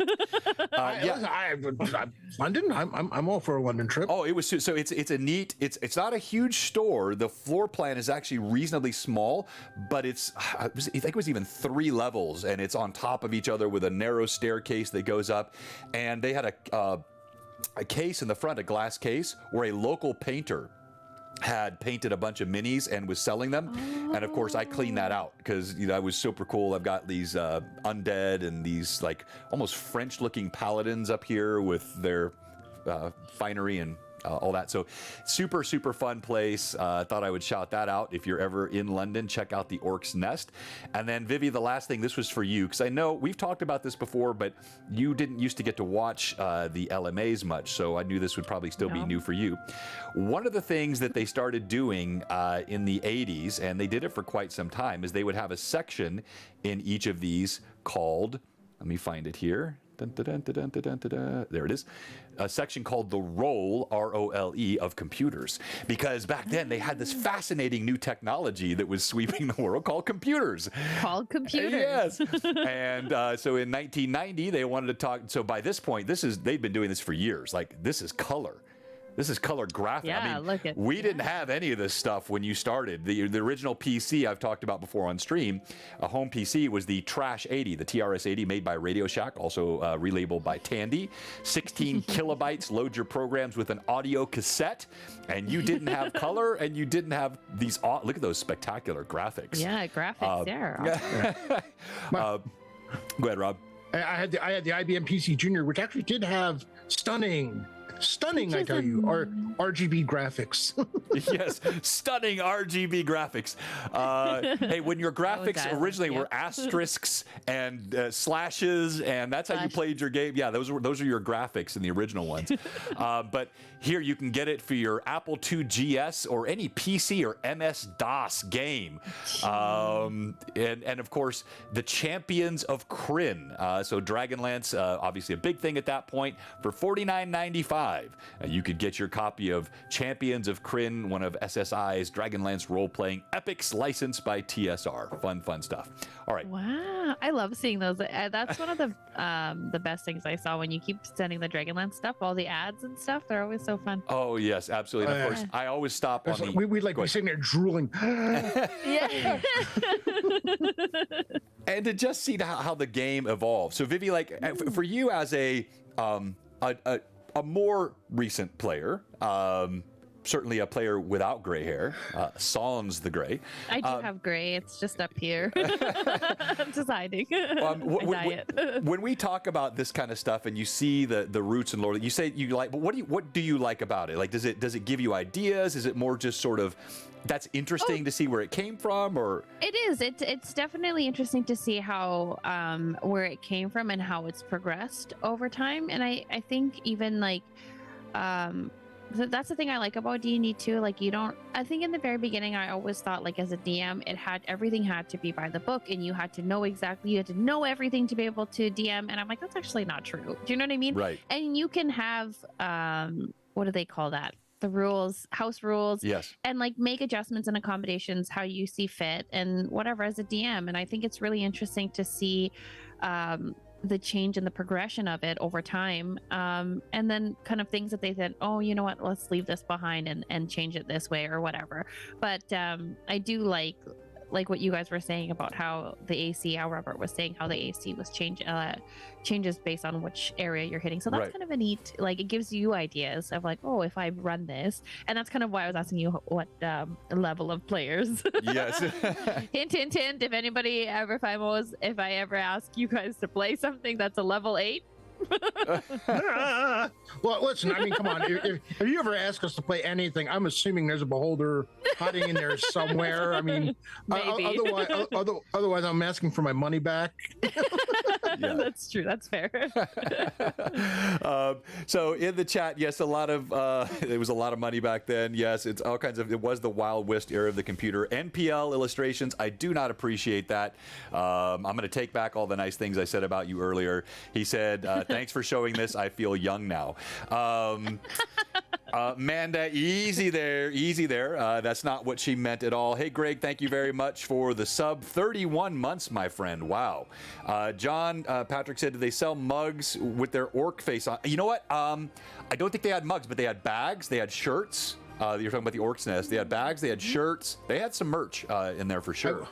London. I'm all for a London trip. Oh, it was so. It's a neat. It's not a huge store. The floor plan is actually reasonably small, but I think it was even 3 levels, and it's on top of each other with a narrow staircase that goes up. And they had a case in the front, a glass case, where a local painter had painted a bunch of minis and was selling them. And of course I cleaned that out because that was super cool. I've got these undead and these like almost French looking paladins up here with their finery and all that. So super fun place. Thought I would shout that out. If you're ever in London, check out the Orc's Nest. And then Vivi, the last thing, this was for you, because I know we've talked about this before, but you didn't used to get to watch the LMAs much, so I knew this would probably still be new for you. One of the things that they started doing in the 80s, and they did it for quite some time, is they would have a section in each of these called, let me find it here. Dun, dun, dun, dun, dun, dun, dun, dun. There it is. A section called the Role, R-O-L-E, of computers. Because back then they had this fascinating new technology that was sweeping the world called computers. Called computers. Yes. And so in 1990, they wanted to talk. So by this point, they've been doing this for years. Like, this is color. This is color graphic. Yeah, I mean, look at we didn't have any of this stuff when you started. The original PC I've talked about before on stream, a home PC, was the Trash 80, the TRS-80 made by Radio Shack, also relabeled by Tandy. 16 kilobytes, load your programs with an audio cassette, and you didn't have color, and you didn't have these, look at those spectacular graphics. Yeah, graphics there. Go ahead, Rob. I had the IBM PC Junior, which actually did have stunning, I tell you, RGB graphics. Yes, stunning RGB graphics. Hey, when your graphics originally were asterisks and slashes, and that's how you played your game. Yeah, those are your graphics in the original ones. But here you can get it for your Apple II GS or any PC or MS-DOS game. And of course, the Champions of Krynn. So Dragonlance, obviously a big thing at that point. For $49.95, you could get your copy of Champions of Krynn, one of SSI's Dragonlance role-playing epics, licensed by TSR. Fun stuff. All right. Wow, I love seeing those. That's one of the best things I saw when you keep sending the Dragonlance stuff. All the ads and stuff, they're always so fun. Oh yes, absolutely. And of course, I always stop on the. We'd like be sitting there drooling. Yeah. And to just see how the game evolves. So Vivi, like for you as a more recent player, certainly a player without gray hair, sans the gray. I do have gray. It's just up here. I'm just hiding. When we talk about this kind of stuff and you see the roots and lore, you say you like, but what do you like about it? Like, does it give you ideas? Is it more just sort of that's interesting to see where it came from, or? It is. It's definitely interesting to see how where it came from and how it's progressed over time. And I think even like that's the thing I like about D&D too. Like I think in the very beginning, I always thought like as a DM, everything had to be by the book and you had to know everything to be able to DM. And I'm like, that's actually not true. Do you know what I mean? Right. And you can have, what do they call that? The rules, house rules. Yes. And like make adjustments and accommodations how you see fit and whatever as a DM. And I think it's really interesting to see, the change and the progression of it over time, and then kind of things that they said, oh, you know what, let's leave this behind and change it this way or whatever. But I do like what you guys were saying about how the AC, how Robert was saying how the AC was changes based on which area you're hitting. So that's kind of a neat, like, it gives you ideas of like, oh, if I run this. And that's kind of why I was asking you what level of players. Yes. Hint, hint, hint. If anybody ever, if I ever ask you guys to play something that's a level 8, well, listen, I mean, come on. If you ever ask us to play anything, I'm assuming there's a beholder hiding in there somewhere. I mean, otherwise, I'm asking for my money back. Yeah. That's true. That's fair. So in the chat, yes, it was a lot of money back then. Yes, it's all kinds of. It was the Wild West era of the computer. NPL illustrations, I do not appreciate that. I'm going to take back all the nice things I said about you earlier. He said, "Thanks for showing this. I feel young now." Amanda, easy there. That's not what she meant at all. Hey, Greg, thank you very much for the sub. 31 months, my friend. Wow. John Patrick said, "Do they sell mugs with their orc face on?" You know what? I don't think they had mugs, but they had bags. They had shirts. You're talking about the Orc's Nest. They had bags. They had shirts. They had some merch in there for sure.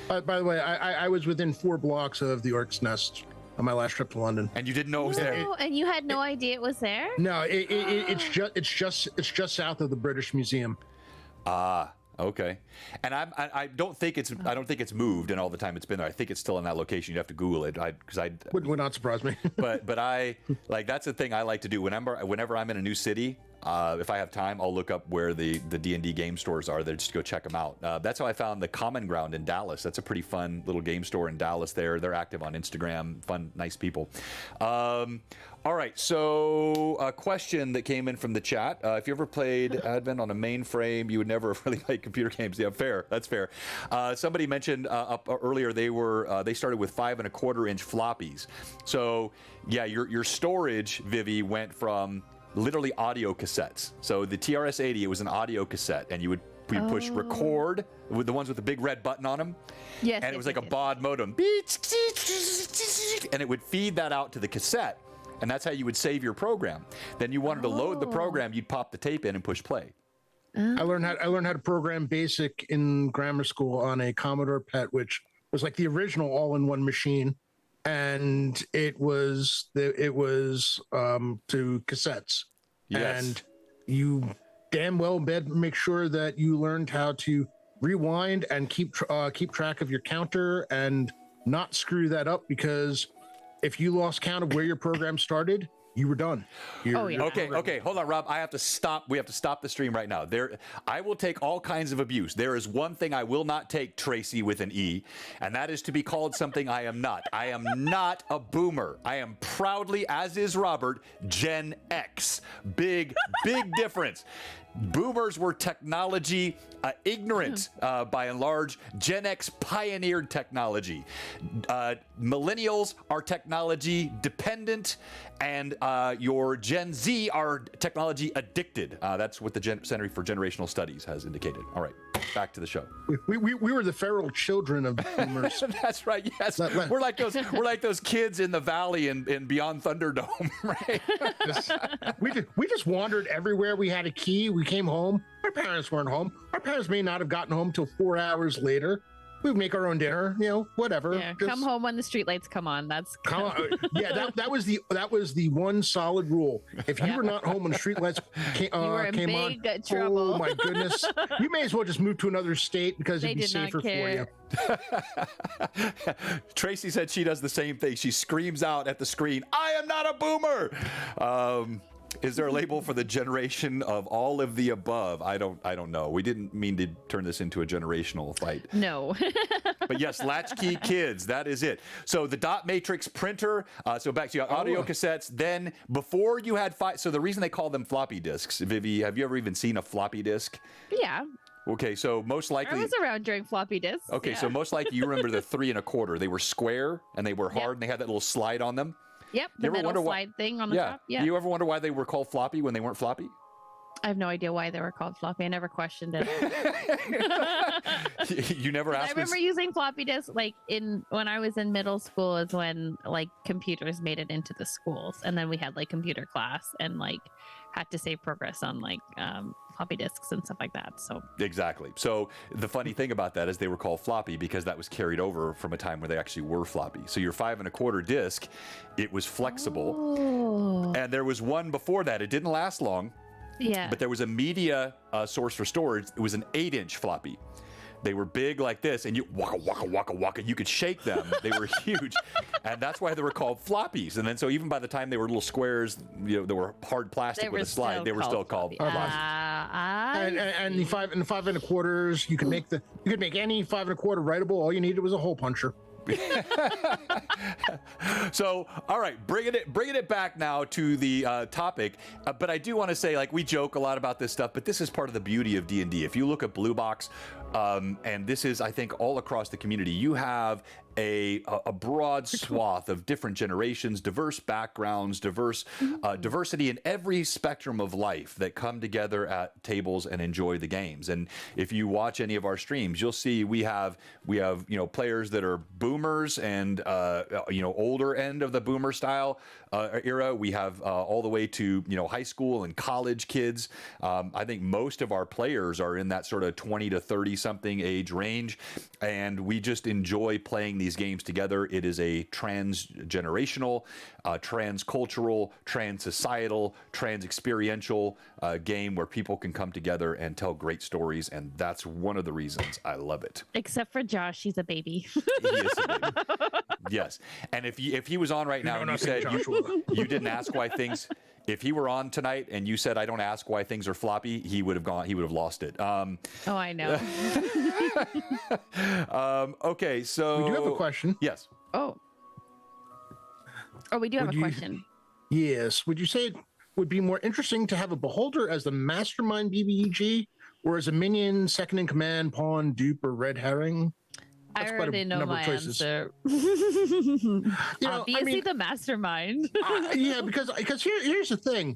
By the way, I was within 4 blocks of the Orc's Nest on my last trip to London. And you didn't know it was there? And you had no idea it was there? No, it's just south of the British Museum. Okay. And I don't think it's moved in all the time it's been there. I think it's still in that location. You have to Google it. Would not surprise me. but I like, that's the thing I like to do whenever I'm in a new city. If I have time, I'll look up where the D&D game stores are there, just go check them out. That's how I found the Common Ground in Dallas. That's a pretty fun little game store in Dallas there. They're active on Instagram, fun, nice people. All right, so a question that came in from the chat. If you ever played Advent on a mainframe, you would never have really played computer games. Yeah, fair. That's fair. Somebody mentioned up earlier they started with 5 1/4-inch floppies. So yeah, your storage, Vivi, went from literally audio cassettes. So the TRS-80, it was an audio cassette, and you would push record with the ones with the big red button on them. Yes. And it was like a baud modem. And it would feed that out to the cassette. And that's how you would save your program. Then you wanted to load the program, you'd pop the tape in and push play. I learned how to program BASIC in grammar school on a Commodore PET, which was like the original all-in-one machine. And it was to cassettes. Yes. And you damn well make sure that you learned how to rewind and keep track of your counter and not screw that up, because if you lost count of where your program started, you were done. Okay, hold on, Rob. We have to stop the stream right now. I will take all kinds of abuse. There is one thing I will not take, Tracy with an E, and that is to be called something I am not. I am not a boomer. I am proudly, as is Robert, Gen X. Big difference. Boomers were technology ignorant by and large. Gen X pioneered technology. Millennials are technology dependent, and your Gen Z are technology addicted. That's what the Center for Generational Studies has indicated. All right, back to the show. We were the feral children of boomers. That's right. Yes, we're like those kids in the valley and beyond Thunderdome, right? we just wandered everywhere. We had a key. We came home. Our parents weren't home. Our parents may not have gotten home till 4 hours later. We'd make our own dinner, whatever. Yeah, come home when the streetlights come on. Yeah, that was the one solid rule. If you were not home when the streetlights came on, trouble. Oh my goodness, you may as well just move to another state because it'd be safer for you. Tracy said she does the same thing. She screams out at the screen, "I am not a boomer." Is there a label for the generation of all of the above? I don't know. We didn't mean to turn this into a generational fight. No. But yes, latchkey kids, that is it. So the dot matrix printer, so back to your audio cassettes. Then before you had so the reason they call them floppy disks, Vivi, have you ever even seen a floppy disk? Yeah. Okay, so most likely... I was around during floppy disks. Okay, yeah. So most likely you remember the 3 1/4. They were square, and they were hard, and they had that little slide on them. Yep, the metal slide thing on the top. Yeah. Do you ever wonder why they were called floppy when they weren't floppy? I have no idea why they were called floppy. I never questioned it. You never asked. I remember using floppy disks when I was in middle school is when computers made it into the schools, and then we had computer class and had to save progress on floppy disks and stuff like that. So exactly. So the funny thing about that is they were called floppy because that was carried over from a time where they actually were floppy. So your 5 1/4 disc, it was flexible, and there was one before that. It didn't last long. Yeah. But there was a media source for storage. It was an 8-inch floppy. They were big like this, and you waka waka waka waka. You could shake them. They were huge, and that's why they were called floppies. And then so even by the time they were little squares, they were hard plastic with a slide. They were still called floppies. And the 5 1/4s, you could make any 5 1/4 writable. All you needed was a hole puncher. So, all right, bringing it back now to the topic. But I do want to say, like, we joke a lot about this stuff, but this is part of the beauty of D&D. If you look at Blue Box, and this is, I think, all across the community, you have a broad swath of different generations, diverse backgrounds, diversity in every spectrum of life that come together at tables and enjoy the games. And if you watch any of our streams, you'll see we have players that are boomers and older end of the boomer style era. We have all the way to high school and college kids. I think most of our players are in that sort of 20 to 30 something age range, and we just enjoy playing these games together. It is a transgenerational, transcultural, trans-societal, trans-experiential game where people can come together and tell great stories, and that's one of the reasons I love it. Except for Josh, he's a baby. He is a baby. Yes, and if he was on right now and you said you didn't ask why things. If he were on tonight and you said, I don't ask why things are floppy, he would have lost it. Oh, I know. Okay, so... We do have a question. Yes. Oh, we do have a question. Yes. Would you say it would be more interesting to have a beholder as the mastermind BBEG or as a minion, second in command, pawn, dupe, or red herring? That's I already know my answer. Obviously, the mastermind. Yeah, because here's the thing.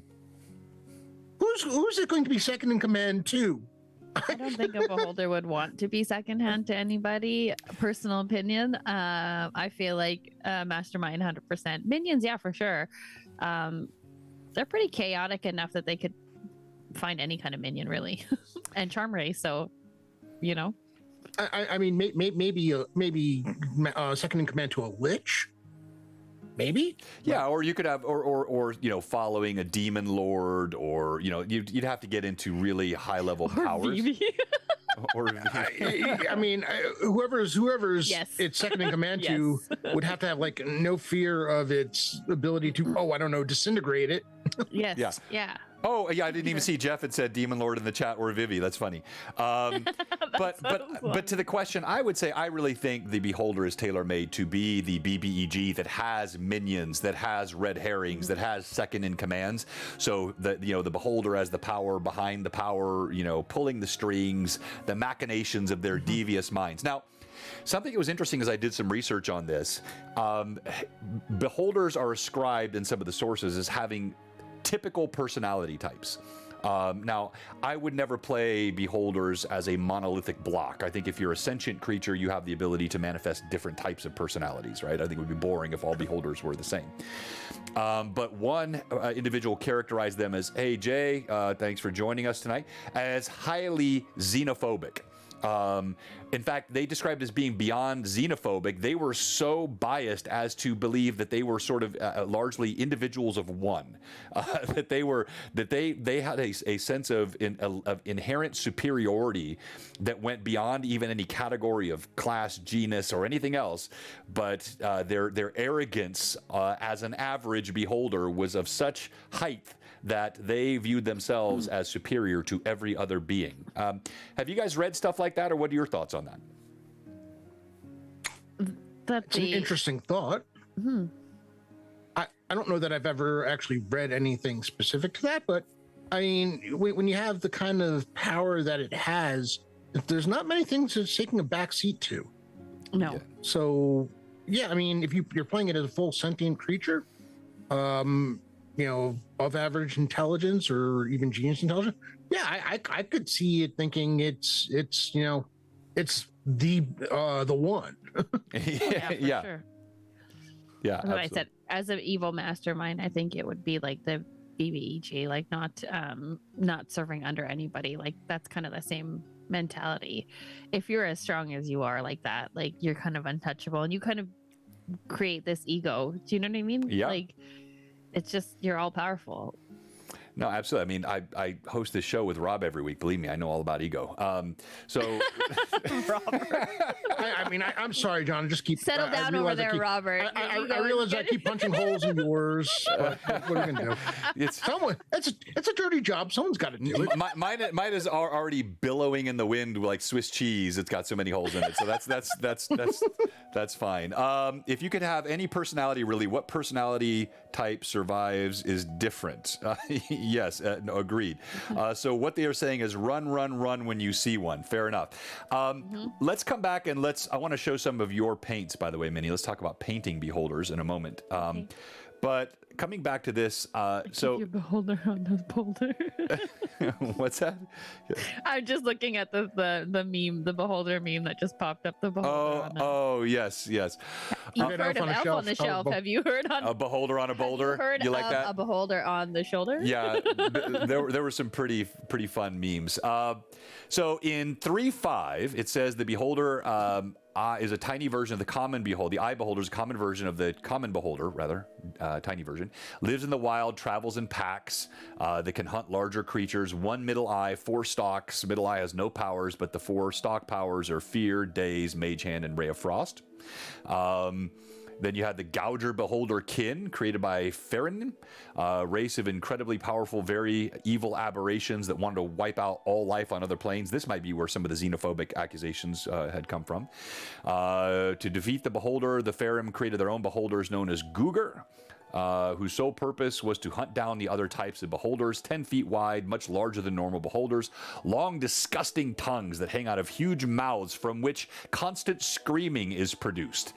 Who's it going to be second in command to? I don't think a beholder would want to be secondhand to anybody. Personal opinion. I feel like mastermind 100%. Minions, yeah, for sure. They're pretty chaotic enough that they could find any kind of minion, really, and charm ray. So, I mean, maybe second in command to a lich, maybe. Yeah, or you could have, or following a demon lord, or you'd have to get into really high level powers. I mean, whoever's yes. it's second in command to would have to have like no fear of its ability to disintegrate it. Yes. Yeah. Oh, yeah, I didn't even see Jeff had said Demon Lord in the chat or Vivi. That's funny. But to the question, I would say I really think the Beholder is tailor-made to be the BBEG that has minions, that has red herrings, that has second in commands. So the Beholder has the power behind the power, pulling the strings, the machinations of their devious minds. Now, something that was interesting as I did some research on this, Beholders are ascribed in some of the sources as having typical personality types. Now, I would never play Beholders as a monolithic block. I think if you're a sentient creature, you have the ability to manifest different types of personalities, right? I think it would be boring if all Beholders were the same. But one individual characterized them as, hey, Jay, thanks for joining us tonight, as highly xenophobic. In fact, they described as being beyond xenophobic. They were so biased as to believe that they were sort of largely individuals of one, that they had a sense of inherent superiority that went beyond even any category of class, genus, or anything else. But their arrogance as an average beholder was of such height that they viewed themselves as superior to every other being. Have you guys read stuff like that, or what are your thoughts on that? That's an interesting thought. Mm-hmm. I don't know that I've ever actually read anything specific to that, but I mean, when you have the kind of power that it has, there's not many things it's taking a back seat to. No. Yeah. So, yeah, I mean, if you're playing it as a full sentient creature, above average intelligence or even genius intelligence, yeah, I could see it thinking it's the one. Yeah. Sure. Yeah. What I said, as an evil mastermind, I think it would be like the BBEG, like not serving under anybody. Like that's kind of the same mentality. If you're as strong as you are like that, like you're kind of untouchable, and you kind of create this ego. Do you know what I mean? Yeah. Like it's just you're all powerful. No, absolutely. I mean, I host this show with Rob every week. Believe me, I know all about ego. So, Robert, I'm sorry, John. Just keep settle down over there, Robert. I realize I keep punching holes in yours. But what are you gonna do? It's a dirty job. Someone's got to do it. Mine is already billowing in the wind like Swiss cheese. It's got so many holes in it. So that's fine. If you could have any personality, really, what personality type survives is different. Yes, no, agreed. So what they are saying is run when you see one. Fair enough. Let's come back and I want to show some of your paints, by the way, Minnie. Let's talk about painting beholders in a moment. Okay. But coming back to this, so your beholder on the boulder. What's that? I'm just looking at the meme, the beholder meme that just popped up. The beholder. Oh, yes. You've heard of Elf on the Shelf. Have you heard on a beholder on a boulder? Heard you like of that? A beholder on the shoulder? Yeah, there were some pretty fun memes. So in 3.5, it says the beholder is a tiny version of the common beholder. The eye beholder is a common version of the common beholder, rather, tiny version. Lives in the wild, travels in packs. They can hunt larger creatures. One middle eye, 4 stalks. Middle eye has no powers, but the 4 stalk powers are Fear, Daze, Mage Hand, and Ray of Frost. Then you had the Gouger Beholder Kin, created by Farron, a race of incredibly powerful, very evil aberrations that wanted to wipe out all life on other planes. This might be where some of the xenophobic accusations had come from. To defeat the Beholder, the Farron created their own beholders known as Googer, whose sole purpose was to hunt down the other types of beholders, 10 feet wide, much larger than normal beholders, long, disgusting tongues that hang out of huge mouths from which constant screaming is produced.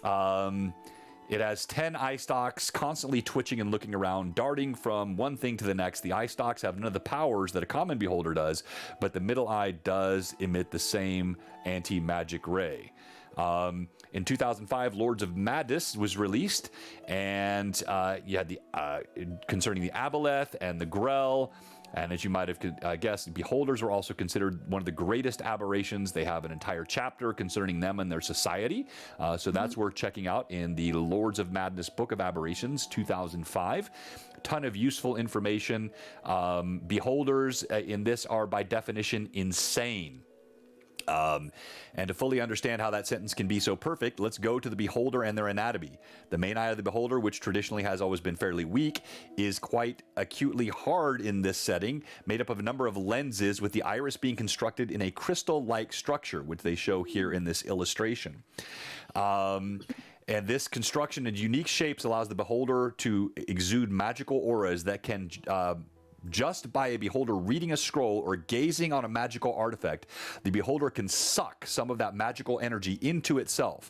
It has 10 eye stalks, constantly twitching and looking around, darting from one thing to the next. The eye stalks have none of the powers that a common beholder does, but the middle eye does emit the same anti-magic ray. In 2005, Lords of Madness was released, and you had the concerning the Aboleth and the Grell. And as you might have guessed, beholders are also considered one of the greatest aberrations. They have an entire chapter concerning them and their society. So that's worth checking out in the Lords of Madness Book of Aberrations, 2005. A ton of useful information. Beholders in this are, by definition, insane. And to fully understand how that sentence can be so perfect, let's go to the beholder and their anatomy. The main eye of the beholder, which traditionally has always been fairly weak, is quite acutely hard in this setting, made up of a number of lenses, with the iris being constructed in a crystal-like structure, which they show here in this illustration. And this construction in unique shapes allows the beholder to exude magical auras that can just by a beholder reading a scroll or gazing on a magical artifact, the beholder can suck some of that magical energy into itself.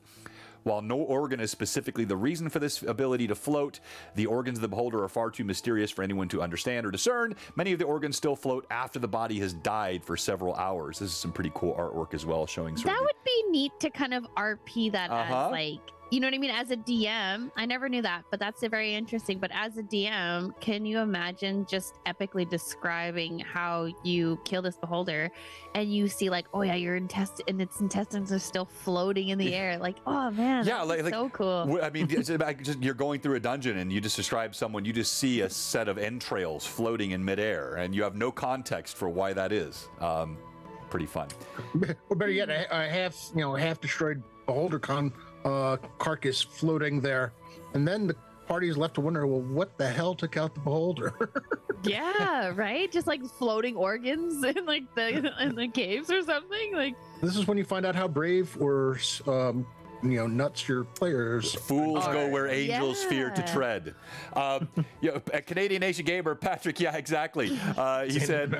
While no organ is specifically the reason for this ability to float, the organs of the beholder are far too mysterious for anyone to understand or discern. Many of the organs still float after the body has died for several hours. This is some pretty cool artwork as well, showing sort that of would be neat to kind of RP that as like, you know what I mean? As a DM, I never knew that, but that's very interesting. But as a DM, can you imagine just epically describing how you kill this beholder and you see like, oh yeah, your its intestines are still floating in the air. Like, oh man, yeah, like so cool. I mean, you're going through a dungeon and you just describe someone, you just see a set of entrails floating in midair and you have no context for why that is. Pretty fun. Or better yet, a half destroyed beholder carcass floating there, and then the party is left to wonder, well, what the hell took out the beholder? Yeah, right. Just like floating organs in like in the caves or something. Like this is when you find out how brave or nuts your players. Fools go where angels fear to tread. Canadian Nation Gamer Patrick, yeah, exactly. He said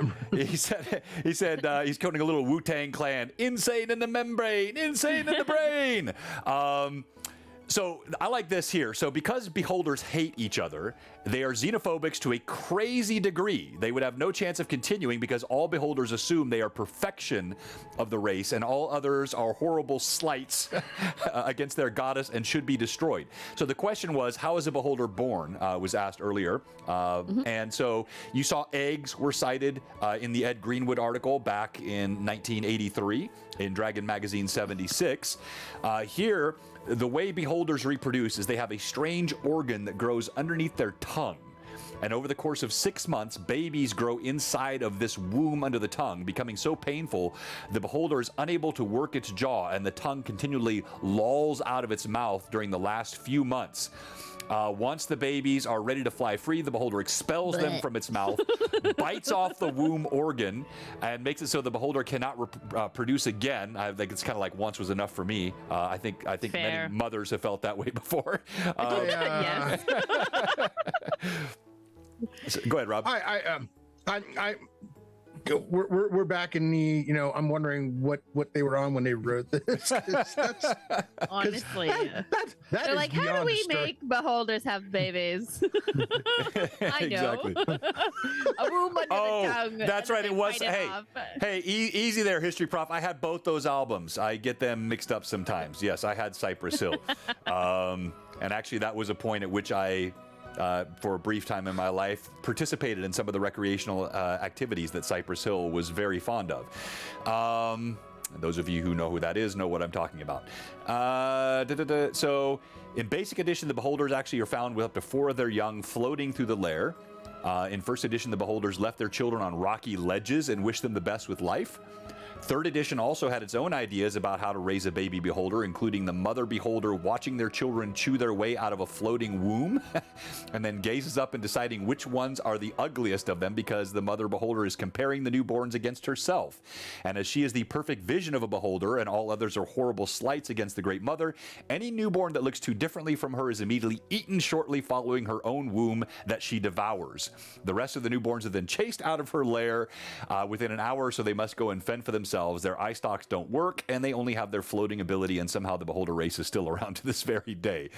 he's quoting a little Wu-Tang Clan. Insane in the membrane, insane in the brain. So I like this here. So because beholders hate each other, they are xenophobics to a crazy degree. They would have no chance of continuing because all beholders assume they are perfection of the race and all others are horrible slights against their goddess and should be destroyed. So the question was, how is a beholder born, was asked earlier. And so you saw eggs were cited in the Ed Greenwood article back in 1983 in Dragon Magazine 76. Here, the way beholders reproduce is they have a strange organ that grows underneath their tongue. And over the course of 6 months, babies grow inside of this womb under the tongue, becoming so painful the beholder is unable to work its jaw, and the tongue continually lolls out of its mouth during the last few months. Once the babies are ready to fly free, the beholder expels them from its mouth, bites off the womb organ, and makes it so the beholder cannot produce again. I think it's kind of like once was enough for me. I think many mothers have felt that way before. Yes. So, go ahead, Rob. We're back in the, I'm wondering what they were on when they wrote this. Honestly, that they're like, how do we make beholders have babies? I know. Exactly. A womb under the tongue. That's right. It was. Hey, easy there, History Prof. I had both those albums. I get them mixed up sometimes. Yes, I had Cypress Hill, and actually, that was a point at which I. For a brief time in my life, participated in some of the recreational activities that Cypress Hill was very fond of. Those of you who know who that is know what I'm talking about. So, in Basic Edition, the beholders actually are found with up to 4 of their young floating through the lair. In First Edition, the beholders left their children on rocky ledges and wished them the best with life. Third Edition also had its own ideas about how to raise a baby beholder, including the mother beholder watching their children chew their way out of a floating womb, and then gazes up and deciding which ones are the ugliest of them because the mother beholder is comparing the newborns against herself. And as she is the perfect vision of a beholder and all others are horrible slights against the great mother, any newborn that looks too differently from her is immediately eaten shortly following her own womb that she devours. The rest of the newborns are then chased out of her lair within an hour, so they must go and fend for themselves. Their eye stalks don't work, and they only have their floating ability, and somehow the beholder race is still around to this very day.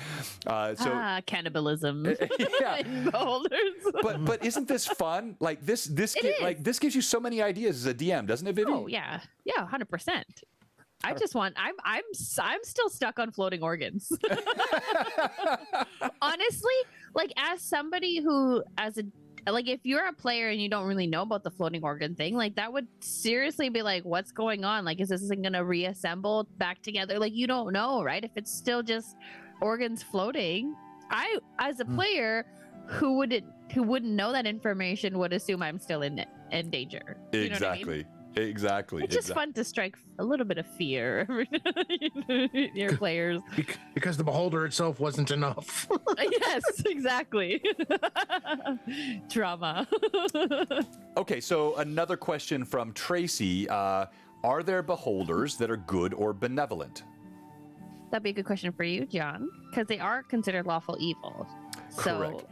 Cannibalism. Yeah. In beholders. but isn't this fun? Like this gives you so many ideas as a DM, doesn't it, Vivi? Oh yeah, 100%. I just want. I'm still stuck on floating organs. Honestly, like as somebody who, if you're a player and you don't really know about the floating organ thing, like that would seriously be like, what's going on? Like, is this thing going to reassemble back together? Like, you don't know, right? If it's still just organs floating, I, as a player who wouldn't know that information, would assume I'm still in danger. You know what I mean? Exactly. It's just fun to strike a little bit of fear in your players. Because the beholder itself wasn't enough. Yes, exactly. Drama. Okay, so another question from Tracy. Are there beholders that are good or benevolent? That'd be a good question for you, John, because they are considered lawful evil. Correct.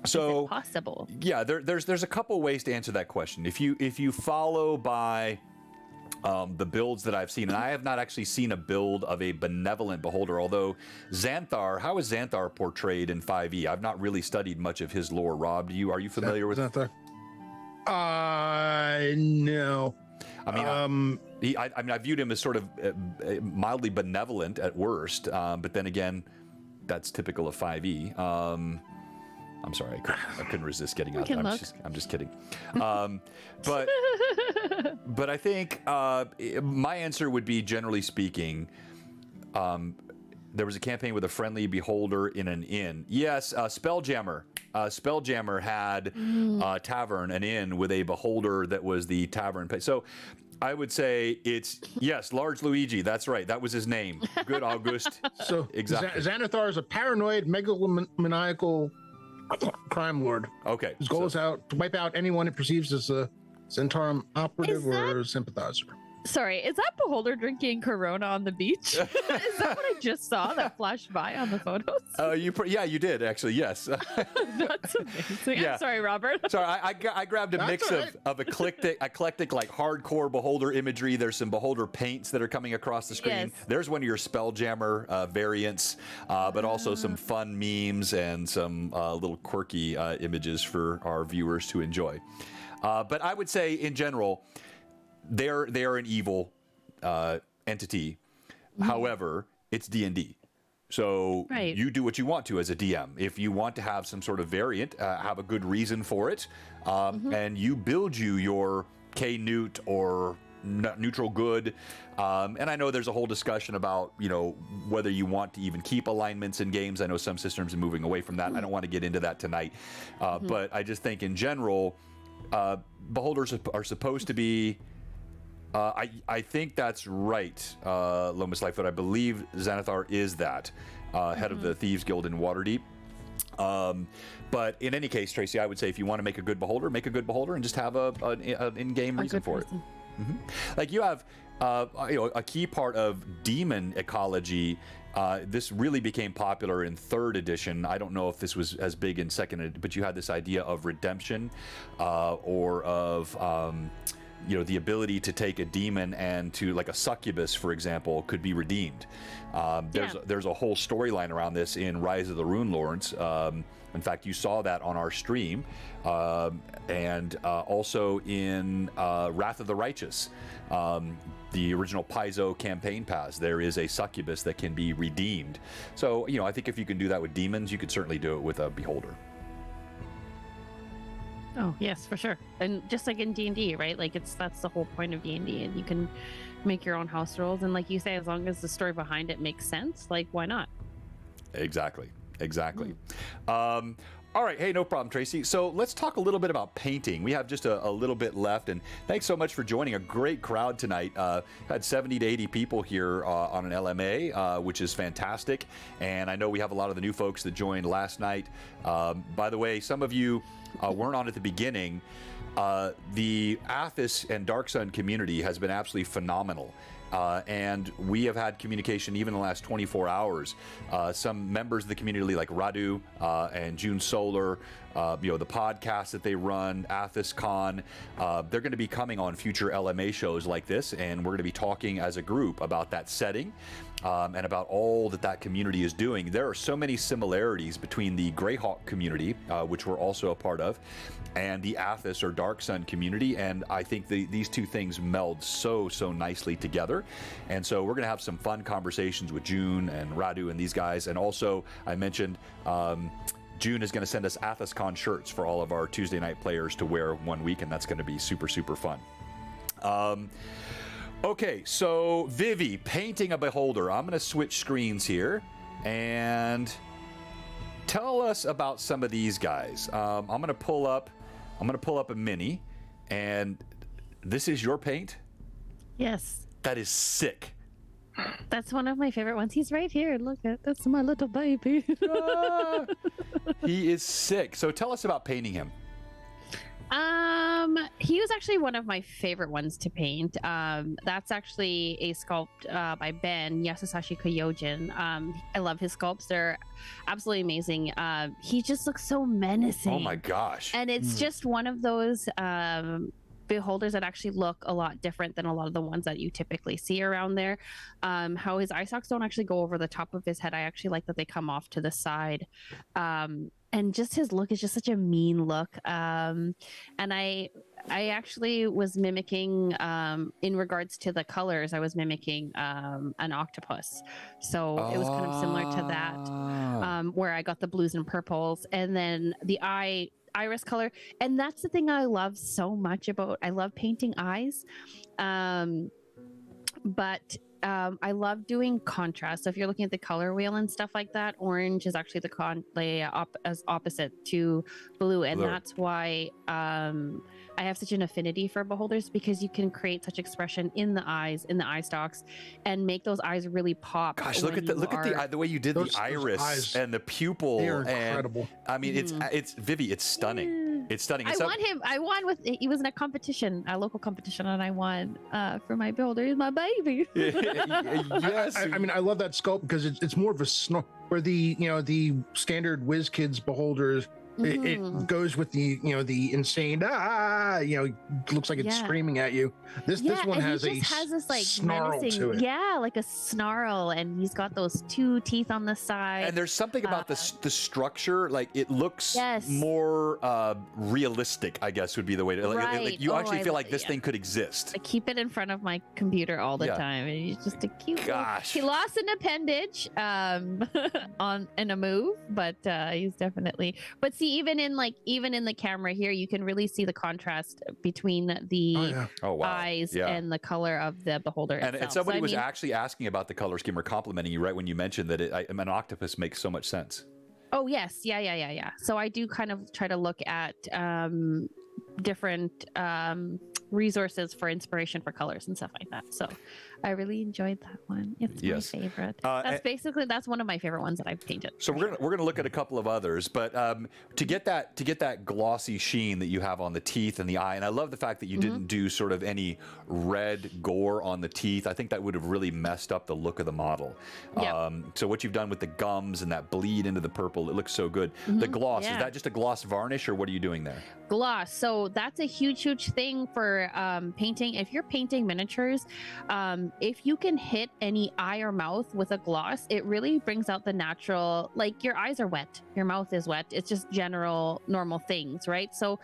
So, is it possible? Yeah, there's a couple ways to answer that question. If you follow by the builds that I've seen, and I have not actually seen a build of a benevolent beholder, although Xanthar, how is Xanthar portrayed in 5e? I've not really studied much of his lore. Rob, are you familiar with Xanthar? No. I mean, I viewed him as sort of mildly benevolent at worst, but then again, that's typical of 5e. I'm sorry, I couldn't resist getting out. I'm just kidding. But I think my answer would be, generally speaking, there was a campaign with a friendly beholder in an inn. Yes, Spelljammer. Spelljammer had a tavern, an inn with a beholder that was the tavern. So I would say yes, Large Luigi. That's right. That was his name. Good, August. So exactly. Xanathar is a paranoid, megalomaniacal crime lord. Okay. His goal is to wipe out anyone it perceives as a Centaurum operative or sympathizer. Sorry, is that beholder drinking Corona on the beach? Is that what I just saw that flashed by on the photos? You did actually. Yes. That's amazing. Yeah. I'm sorry, Robert. Sorry, I grabbed a mix of eclectic like hardcore beholder imagery. There's some beholder paints that are coming across the screen. Yes. There's one of your Spelljammer variants, but also some fun memes and some little quirky images for our viewers to enjoy. But I would say in general, they are an evil entity. However, it's D&D. So you do what you want to as a DM. If you want to have some sort of variant, have a good reason for it, and you build your K-Newt or neutral good. And I know there's a whole discussion about, whether you want to even keep alignments in games. I know some systems are moving away from that. I don't want to get into that tonight. But I just think in general, beholders are supposed to be, I think that's right, Lomas Lightfoot. I believe Xanathar is that, head of the Thieves Guild in Waterdeep. But in any case, Tracy, I would say if you want to make a good beholder and just have an in-game reason for it. Like you have, a key part of demon ecology. This really became popular in 3rd edition. I don't know if this was as big in 2nd, but you had this idea of redemption, or of the ability to take a demon and to, like a succubus, for example, could be redeemed. There's a whole storyline around this in Rise of the Rune Lords. In fact, you saw that on our stream, and also in Wrath of the Righteous, the original Paizo campaign pass. There is a succubus that can be redeemed. So, I think if you can do that with demons, you could certainly do it with a beholder. Oh yes, for sure. And just like in D&D, right? Like that's the whole point of D&D, and you can make your own house rules. And like you say, as long as the story behind it makes sense, like why not? Exactly. All right. Hey, no problem, Tracy. So let's talk a little bit about painting. We have just a little bit left, and thanks so much for joining. A great crowd tonight. Had 70 to 80 people here on an LMA, which is fantastic. And I know we have a lot of the new folks that joined last night. By the way, some of you weren't on at the beginning. The Athos and Dark Sun community has been absolutely phenomenal. And we have had communication even in the last 24 hours. Some members of the community like Radu and June Solar, the podcast that they run, Athos Con, they're going to be coming on future LMA shows like this, and we're going to be talking as a group about that setting and about all that community is doing. There are so many similarities between the Greyhawk community, which we're also a part of, and the Athos or Dark Sun community, and I think these two things meld so nicely together. And so we're going to have some fun conversations with June and Radu and these guys. And also, I mentioned June is going to send us AthosCon shirts for all of our Tuesday night players to wear one week, and that's going to be super fun. Okay, so Vivi, painting a beholder. I'm going to switch screens here and tell us about some of these guys. I'm going to pull up a mini, and this is your paint? Yes. That is sick. That's one of my favorite ones. He's right here. Look at that's my little baby. He is sick. So tell us about painting him. He was actually one of my favorite ones to paint. That's actually a sculpt by Ben Yasusashi Koyojin. I love his sculpts. They're absolutely amazing. He just looks so menacing. Oh my gosh. And it's just one of those beholders that actually look a lot different than a lot of the ones that you typically see around there. How his eye stalks don't actually go over the top of his head. I actually like that they come off to the side. And just his look is just such a mean look. And I actually was mimicking, in regards to the colors, I was mimicking an octopus. So it was kind of similar to that, where I got the blues and purples, and then the iris color. And that's the thing I love so much about, I love painting eyes. But I love doing contrast. So if you're looking at the color wheel and stuff like that, orange is actually as opposite to blue, and that's why I have such an affinity for beholders, because you can create such expression in the eyes, in the eye stalks, and make those eyes really pop. Gosh, look at the way you did the iris and the pupil. They are incredible. I mean, it's Vivi. It's stunning. It's stunning. I won he was in a competition, a local competition, and I won for my beholder. He's my baby. Yes. I mean, I love that sculpt because it's more of a where the standard WizKids beholders. It goes with the insane looks like it's screaming at you. This one has this like snarl to it. Yeah, like a snarl, and he's got those two teeth on the side. And there's something about the structure, like it looks more realistic, I guess would be the way to like you actually feel like this thing could exist. I keep it in front of my computer all the time, and he's just a cute. Gosh, he lost an appendage in a move, but he's definitely. But see, even in the camera here, you can really see the contrast between the eyes and the color of the beholder itself. And somebody was actually asking about the color scheme or complimenting you right when you mentioned that an octopus makes so much sense. Oh yes, yeah. So I do kind of try to look at different resources for inspiration for colors and stuff like that. So I really enjoyed that one. It's my favorite. That's one of my favorite ones that I've painted. So we're gonna look at a couple of others, but to get that glossy sheen that you have on the teeth and the eye, and I love the fact that you didn't do sort of any red gore on the teeth. I think that would have really messed up the look of the model. Yep. So what you've done with the gums and that bleed into the purple, it looks so good. The gloss, is that just a gloss varnish or what are you doing there? Gloss. So that's a huge thing for painting. If you're painting miniatures, if you can hit any eye or mouth with a gloss, it really brings out the natural, like your eyes are wet, your mouth is wet. It's just general normal things, right? So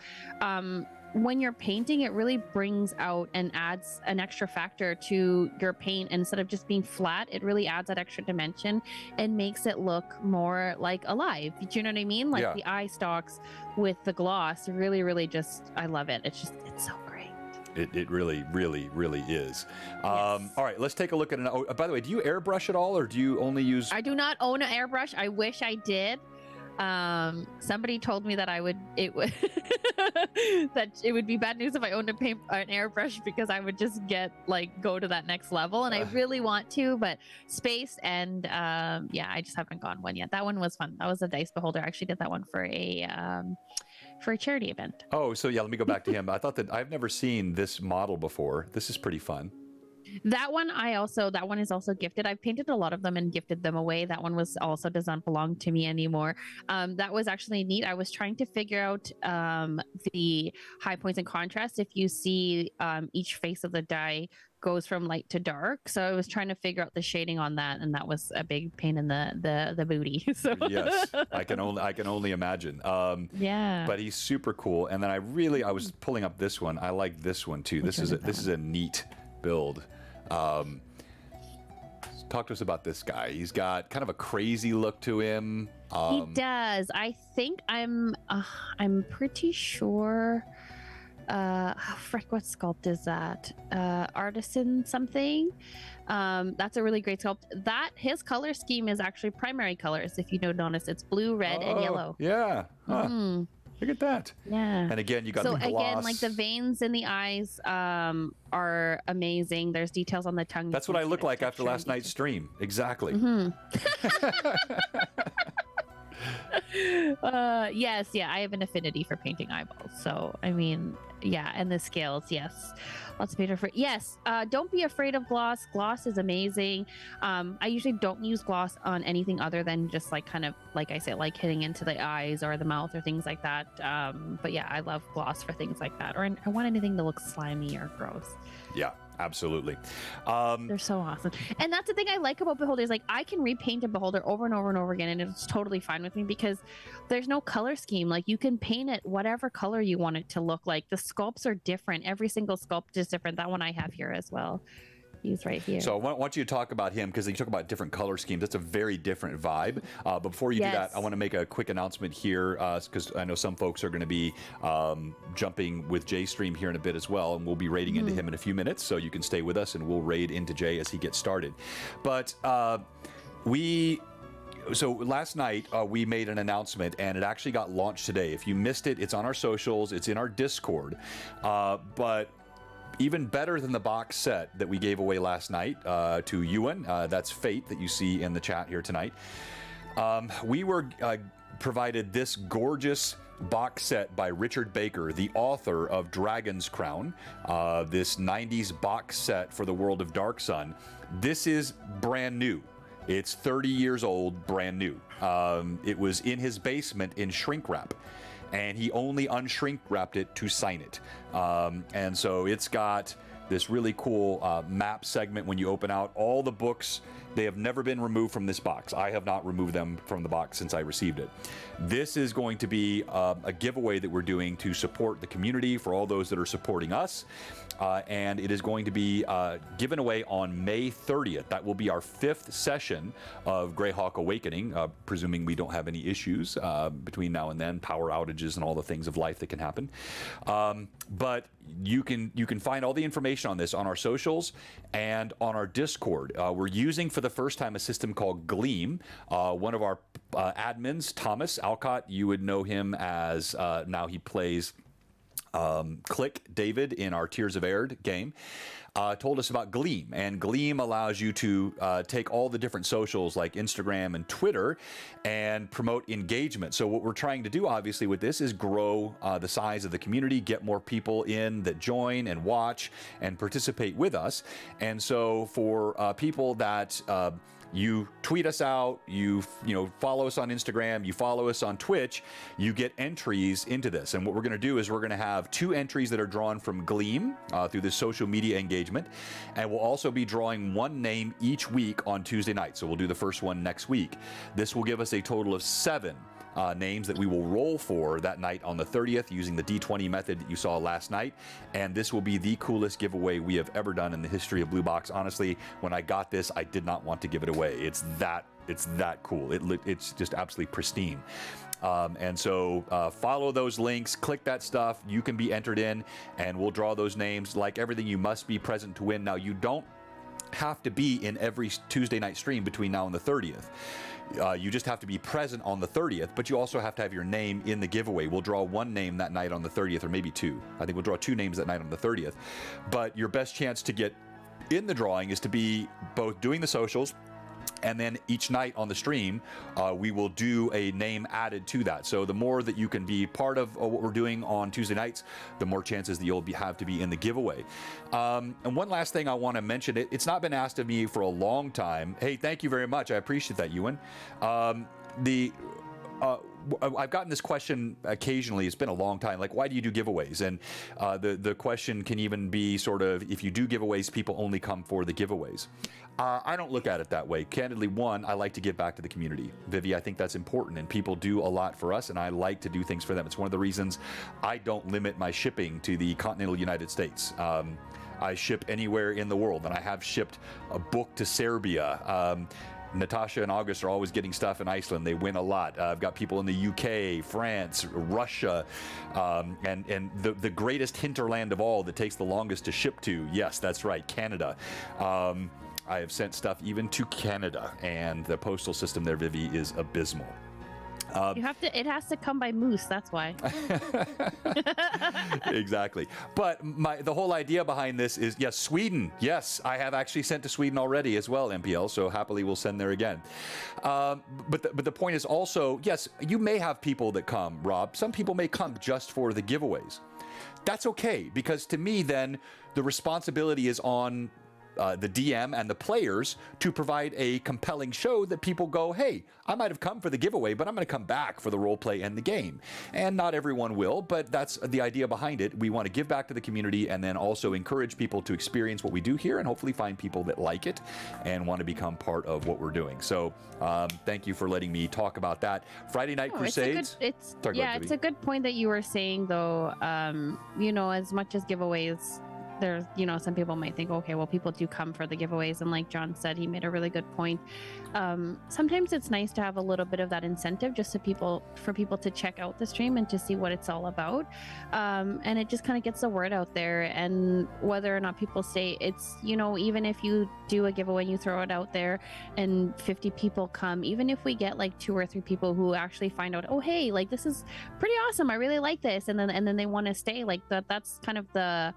when you're painting, it really brings out and adds an extra factor to your paint. And instead of just being flat, it really adds that extra dimension and makes it look more like alive. Do you know what I mean? Like the eye stalks with the gloss really just, I love it. It's so great. It really is. Yes. All right, let's take a look at an. Oh, by the way, do you airbrush at all, or do you only use? I do not own an airbrush. I wish I did. Somebody told me that that it would be bad news if I owned an airbrush because I would just go to that next level, and I really want to, but space and I just haven't gone one yet. That one was fun. That was a dice beholder. I actually did that one for a charity event. Oh, so yeah, let me go back to him. I thought that I've never seen this model before. This is pretty fun. That one is also gifted. I've painted a lot of them and gifted them away. That one does not belong to me anymore. That was actually neat. I was trying to figure out the high points and contrast. If you see each face of the die goes from light to dark, so I was trying to figure out the shading on that, and that was a big pain in the booty. So yes, I can only imagine. But he's super cool. And then I was pulling up this one. I like this one too. This is a neat build. Talk to us about this guy. He's got kind of a crazy look to him. He does. I think I'm pretty sure. Frick, what sculpt is that? Artisan something. That's a really great sculpt. His color scheme is actually primary colors. If you notice, it's blue, red, and yellow. Yeah. Huh. Look at that. Yeah. And again, you got the gloss. So again, like the veins in the eyes are amazing. There's details on the tongue. That's what I look like after last night's stream. Exactly. Yes, I have an affinity for painting eyeballs. So, I mean, and the scales, yes. Lots of painter for yes. Don't be afraid of gloss. Gloss is amazing. I usually don't use gloss on anything other than just kind of like I said, like hitting into the eyes or the mouth or things like that. But yeah, I love gloss for things like that. Or I want anything that looks slimy or gross. Yeah. Absolutely. They're so awesome. And that's the thing I like about beholders. Like, I can repaint a beholder over and over and over again, and it's totally fine with me because there's no color scheme. Like, you can paint it whatever color you want it to look like. The sculpts are different. Every single sculpt is different. That one I have here as well. He's right here. So I want you to talk about him because you talk about different color schemes. That's a very different vibe. But before you do that, I want to make a quick announcement here because I know some folks are going to be jumping with Jay's stream here in a bit as well, and we'll be raiding into him in a few minutes. So you can stay with us, and we'll raid into Jay as he gets started. But So last night we made an announcement, and it actually got launched today. If you missed it, it's on our socials. It's in our Discord. But even better than the box set that we gave away last night to Ewan, that's Fate that you see in the chat here tonight. We were provided this gorgeous box set by Richard Baker, the author of Dragon's Crown, this 90s box set for the world of Dark Sun. This is brand new. It's 30 years old, brand new. It was in his basement in shrink wrap, and he only unshrink wrapped it to sign it. And so it's got this really cool map segment when you open out all the books. They have never been removed from this box. I have not removed them from the box since I received it. This is going to be a giveaway that we're doing to support the community for all those that are supporting us. And it is going to be given away on May 30th. That will be our 5th session of Greyhawk Awakening, presuming we don't have any issues between now and then, power outages and all the things of life that can happen. But you can find all the information on this on our socials and on our Discord. We're using for the first time a system called Gleam. One of our admins, Thomas Alcott, you would know him as now he plays Click David in our Tears of Aird game, told us about Gleam. And Gleam allows you to take all the different socials like Instagram and Twitter and promote engagement. So what we're trying to do, obviously, with this is grow the size of the community, get more people in that join and watch and participate with us. And so for people that you tweet us out, you follow us on Instagram, you follow us on Twitch, you get entries into this. And what we're going to do is we're going to have 2 entries that are drawn from Gleam through this social media engagement. And we'll also be drawing 1 name each week on Tuesday night. So we'll do the first one next week. This will give us a total of 7 names that we will roll for that night on the 30th using the D20 method that you saw last night. And this will be the coolest giveaway we have ever done in the history of Blue Box. Honestly, when I got this, I did not want to give it away. It's that cool. It's just absolutely pristine. And so follow those links, click that stuff. You can be entered in, and we'll draw those names. Like everything, you must be present to win. Now, you don't have to be in every Tuesday night stream between now and the 30th. You just have to be present on the 30th, but you also have to have your name in the giveaway. We'll draw 1 name that night on the 30th, or maybe 2. I think we'll draw 2 names that night on the 30th. But your best chance to get in the drawing is to be both doing the socials, and then each night on the stream, we will do a name added to that. So the more that you can be part of what we're doing on Tuesday nights, the more chances that you'll have to be in the giveaway. And one last thing I want to mention, it's not been asked of me for a long time. Hey, thank you very much. I appreciate that, Ewan. I've gotten this question occasionally. It's been a long time. Like, why do you do giveaways? And the question can even be sort of, if you do giveaways, people only come for the giveaways. I don't look at it that way. Candidly, one, I like to give back to the community. Vivi, I think that's important, and people do a lot for us, and I like to do things for them. It's one of the reasons I don't limit my shipping to the continental United States. I ship anywhere in the world, and I have shipped a book to Serbia. Natasha and August are always getting stuff in Iceland. They win a lot. I've got people in the UK, France, Russia, and the greatest hinterland of all that takes the longest to ship to. Yes, that's right, Canada. I have sent stuff even to Canada, and the postal system there, Vivi, is abysmal. It has to come by moose, that's why. Exactly. But the whole idea behind this is, yes, Sweden. Yes, I have actually sent to Sweden already as well, MPL, so happily we'll send there again. But the point is also, yes, you may have people that come, Rob. Some people may come just for the giveaways. That's okay, because to me, then, the responsibility is on the DM and the players to provide a compelling show that people go, hey, I might have come for the giveaway, but I'm going to come back for the role play and the game. And not everyone will, but that's the idea behind it. We want to give back to the community and then also encourage people to experience what we do here and hopefully find people that like it and want to become part of what we're doing. So thank you for letting me talk about that. Friday Night Crusades. It's a good point that you were saying, though. As much as giveaways, there's, some people might think, okay, well, people do come for the giveaways. And like John said, he made a really good point. Sometimes it's nice to have a little bit of that incentive just for people to check out the stream and to see what it's all about. And it just kind of gets the word out there. And whether or not people stay, it's, even if you do a giveaway and you throw it out there and 50 people come, even if we get like 2 or 3 people who actually find out, oh, hey, like this is pretty awesome, I really like this. And then they want to stay, like that's kind of the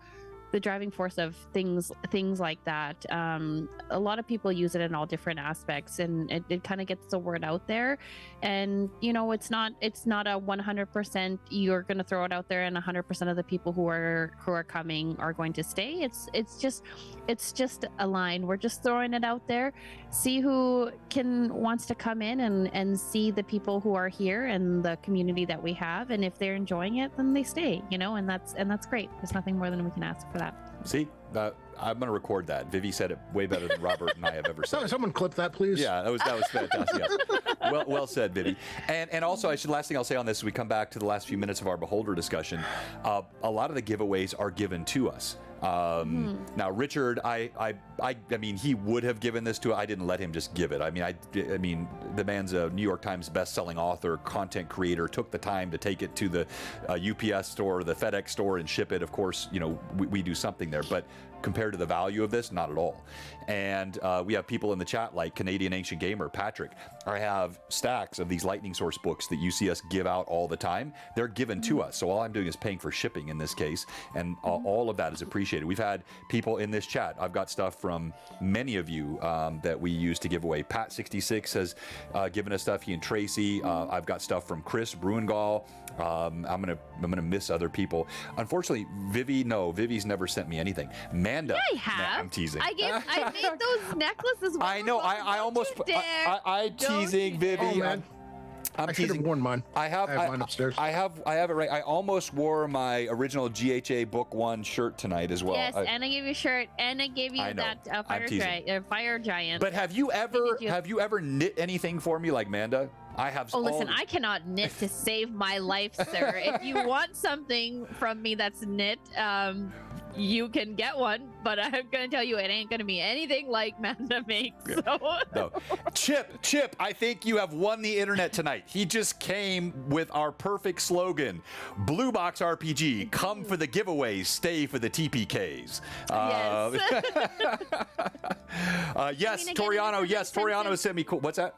driving force of things like that. A lot of people use it in all different aspects, and it kind of gets the word out there. And it's not a 100% you're going to throw it out there and 100% of the people who are coming are going to stay. It's just a line. We're just throwing it out there, see who wants to come in and see the people who are here and the community that we have, and if they're enjoying it, then they stay, and that's great. There's nothing more than we can ask for that. See, I'm going to record that. Vivi said it way better than Robert and I have ever said. Someone clip that, please. Yeah, that was fantastic. Yeah. Well said, Vivi. And also, last thing I'll say on this, as we come back to the last few minutes of our beholder discussion, a lot of the giveaways are given to us. Now, Richard, I mean, he would have given this to. I didn't let him just give it. I mean, the man's a New York Times best-selling author, content creator. Took the time to take it to the UPS store, the FedEx store, and ship it. Of course, we do something there, but compared to the value of this, not at all. And we have people in the chat like Canadian Ancient Gamer, Patrick. I have stacks of these Lightning Source books that you see us give out all the time. They're given to us. So all I'm doing is paying for shipping in this case. And all of that is appreciated. We've had people in this chat. I've got stuff from many of you that we use to give away. Pat66 has given us stuff, he and Tracy. I've got stuff from Chris Bruingall. I'm gonna miss other people. Unfortunately, Vivi's never sent me anything. Amanda, I have. Nah, I'm teasing. I made those necklaces. I know. I almost. I'm teasing Vivi. Oh, man. I'm I should have teasing. worn mine. I have mine upstairs. I have it right. I almost wore my original GHA Book 1 shirt tonight as well. Yes, and I gave you a shirt, and I gave you that fire giant. But have you ever knit anything for me like Manda? I have. Oh, listen, I cannot knit to save my life, sir. If you want something from me that's knit, you can get one, but I'm gonna tell you it ain't gonna be anything like Manda makes. So. No. Chip, I think you have won the internet tonight. He just came with our perfect slogan: Blue Box RPG, come for the giveaways, stay for the TPKs. Yes, Toriano. Yes, Toriano sent me cool. What's that?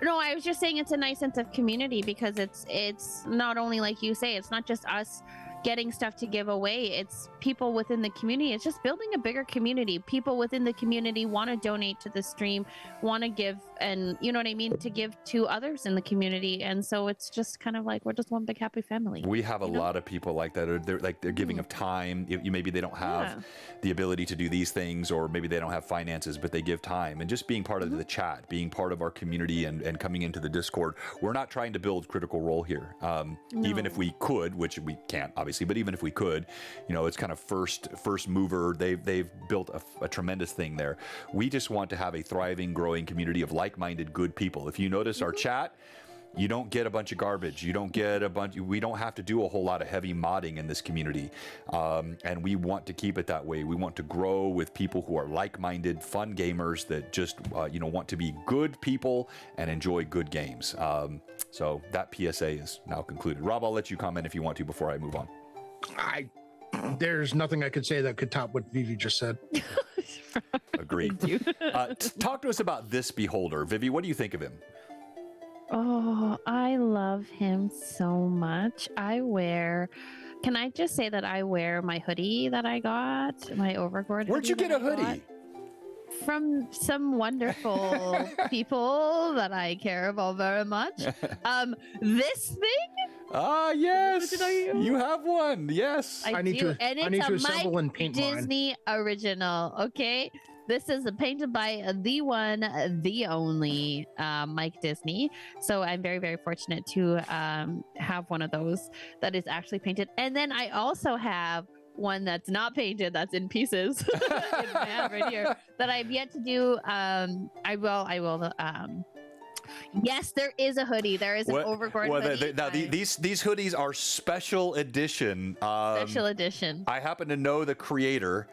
No, I was just saying it's a nice sense of community because it's not only like you say, it's not just us getting stuff to give away, it's people within the community. It's just building a bigger community. People within the community want to donate to the stream, want to give, and you know what I mean, to give to others in the community. And so it's just kind of like we're just one big happy family. We have a lot of people like that. They're giving of time. Maybe they don't have the ability to do these things, or maybe they don't have finances, but they give time. And just being part of the chat, being part of our community, and coming into the Discord. We're not trying to build Critical Role here. Even if we could, which we can't obviously, but even if we could, it's kind of first mover. They've built a tremendous thing there. We just want to have a thriving, growing community of like-minded, good people. If you notice our chat, you don't get a bunch of garbage. You don't get we don't have to do a whole lot of heavy modding in this community. And we want to keep it that way. We want to grow with people who are like-minded, fun gamers that just, want to be good people and enjoy good games. So that PSA is now concluded. Rob, I'll let you comment if you want to before I move on. There's nothing I could say that could top what Vivi just said. Agreed. Talk to us about this beholder. Vivi, what do you think of him? Oh, I love him so much. Can I just say that I wear my hoodie that I got, my overboard. Where'd you get a hoodie? From some wonderful people that I care about very much. This thing? Ah, yes. You have one. Yes. I need to assemble and paint Disney original. Okay. This is painted by the one, the only Mike Disney. So I'm very, very fortunate to have one of those that is actually painted. And then I also have one that's not painted, that's in pieces in my hand right here, that I've yet to do. I will. Yes, there is a hoodie. There is an overboard hoodie. Now, these hoodies are special edition. Special edition. I happen to know the creator.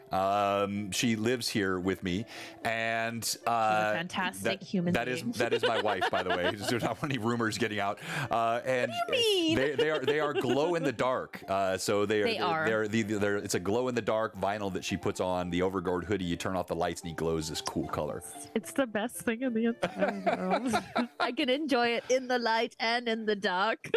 She lives here with me, and she's a fantastic human being. That is my wife, by the way. There's not any rumors getting out. And what do you mean? They are glow in the dark. So it's a glow in the dark vinyl that she puts on the overboard hoodie. You turn off the lights and he glows this cool color. It's the best thing in the entire world. I can enjoy it in the light and in the dark.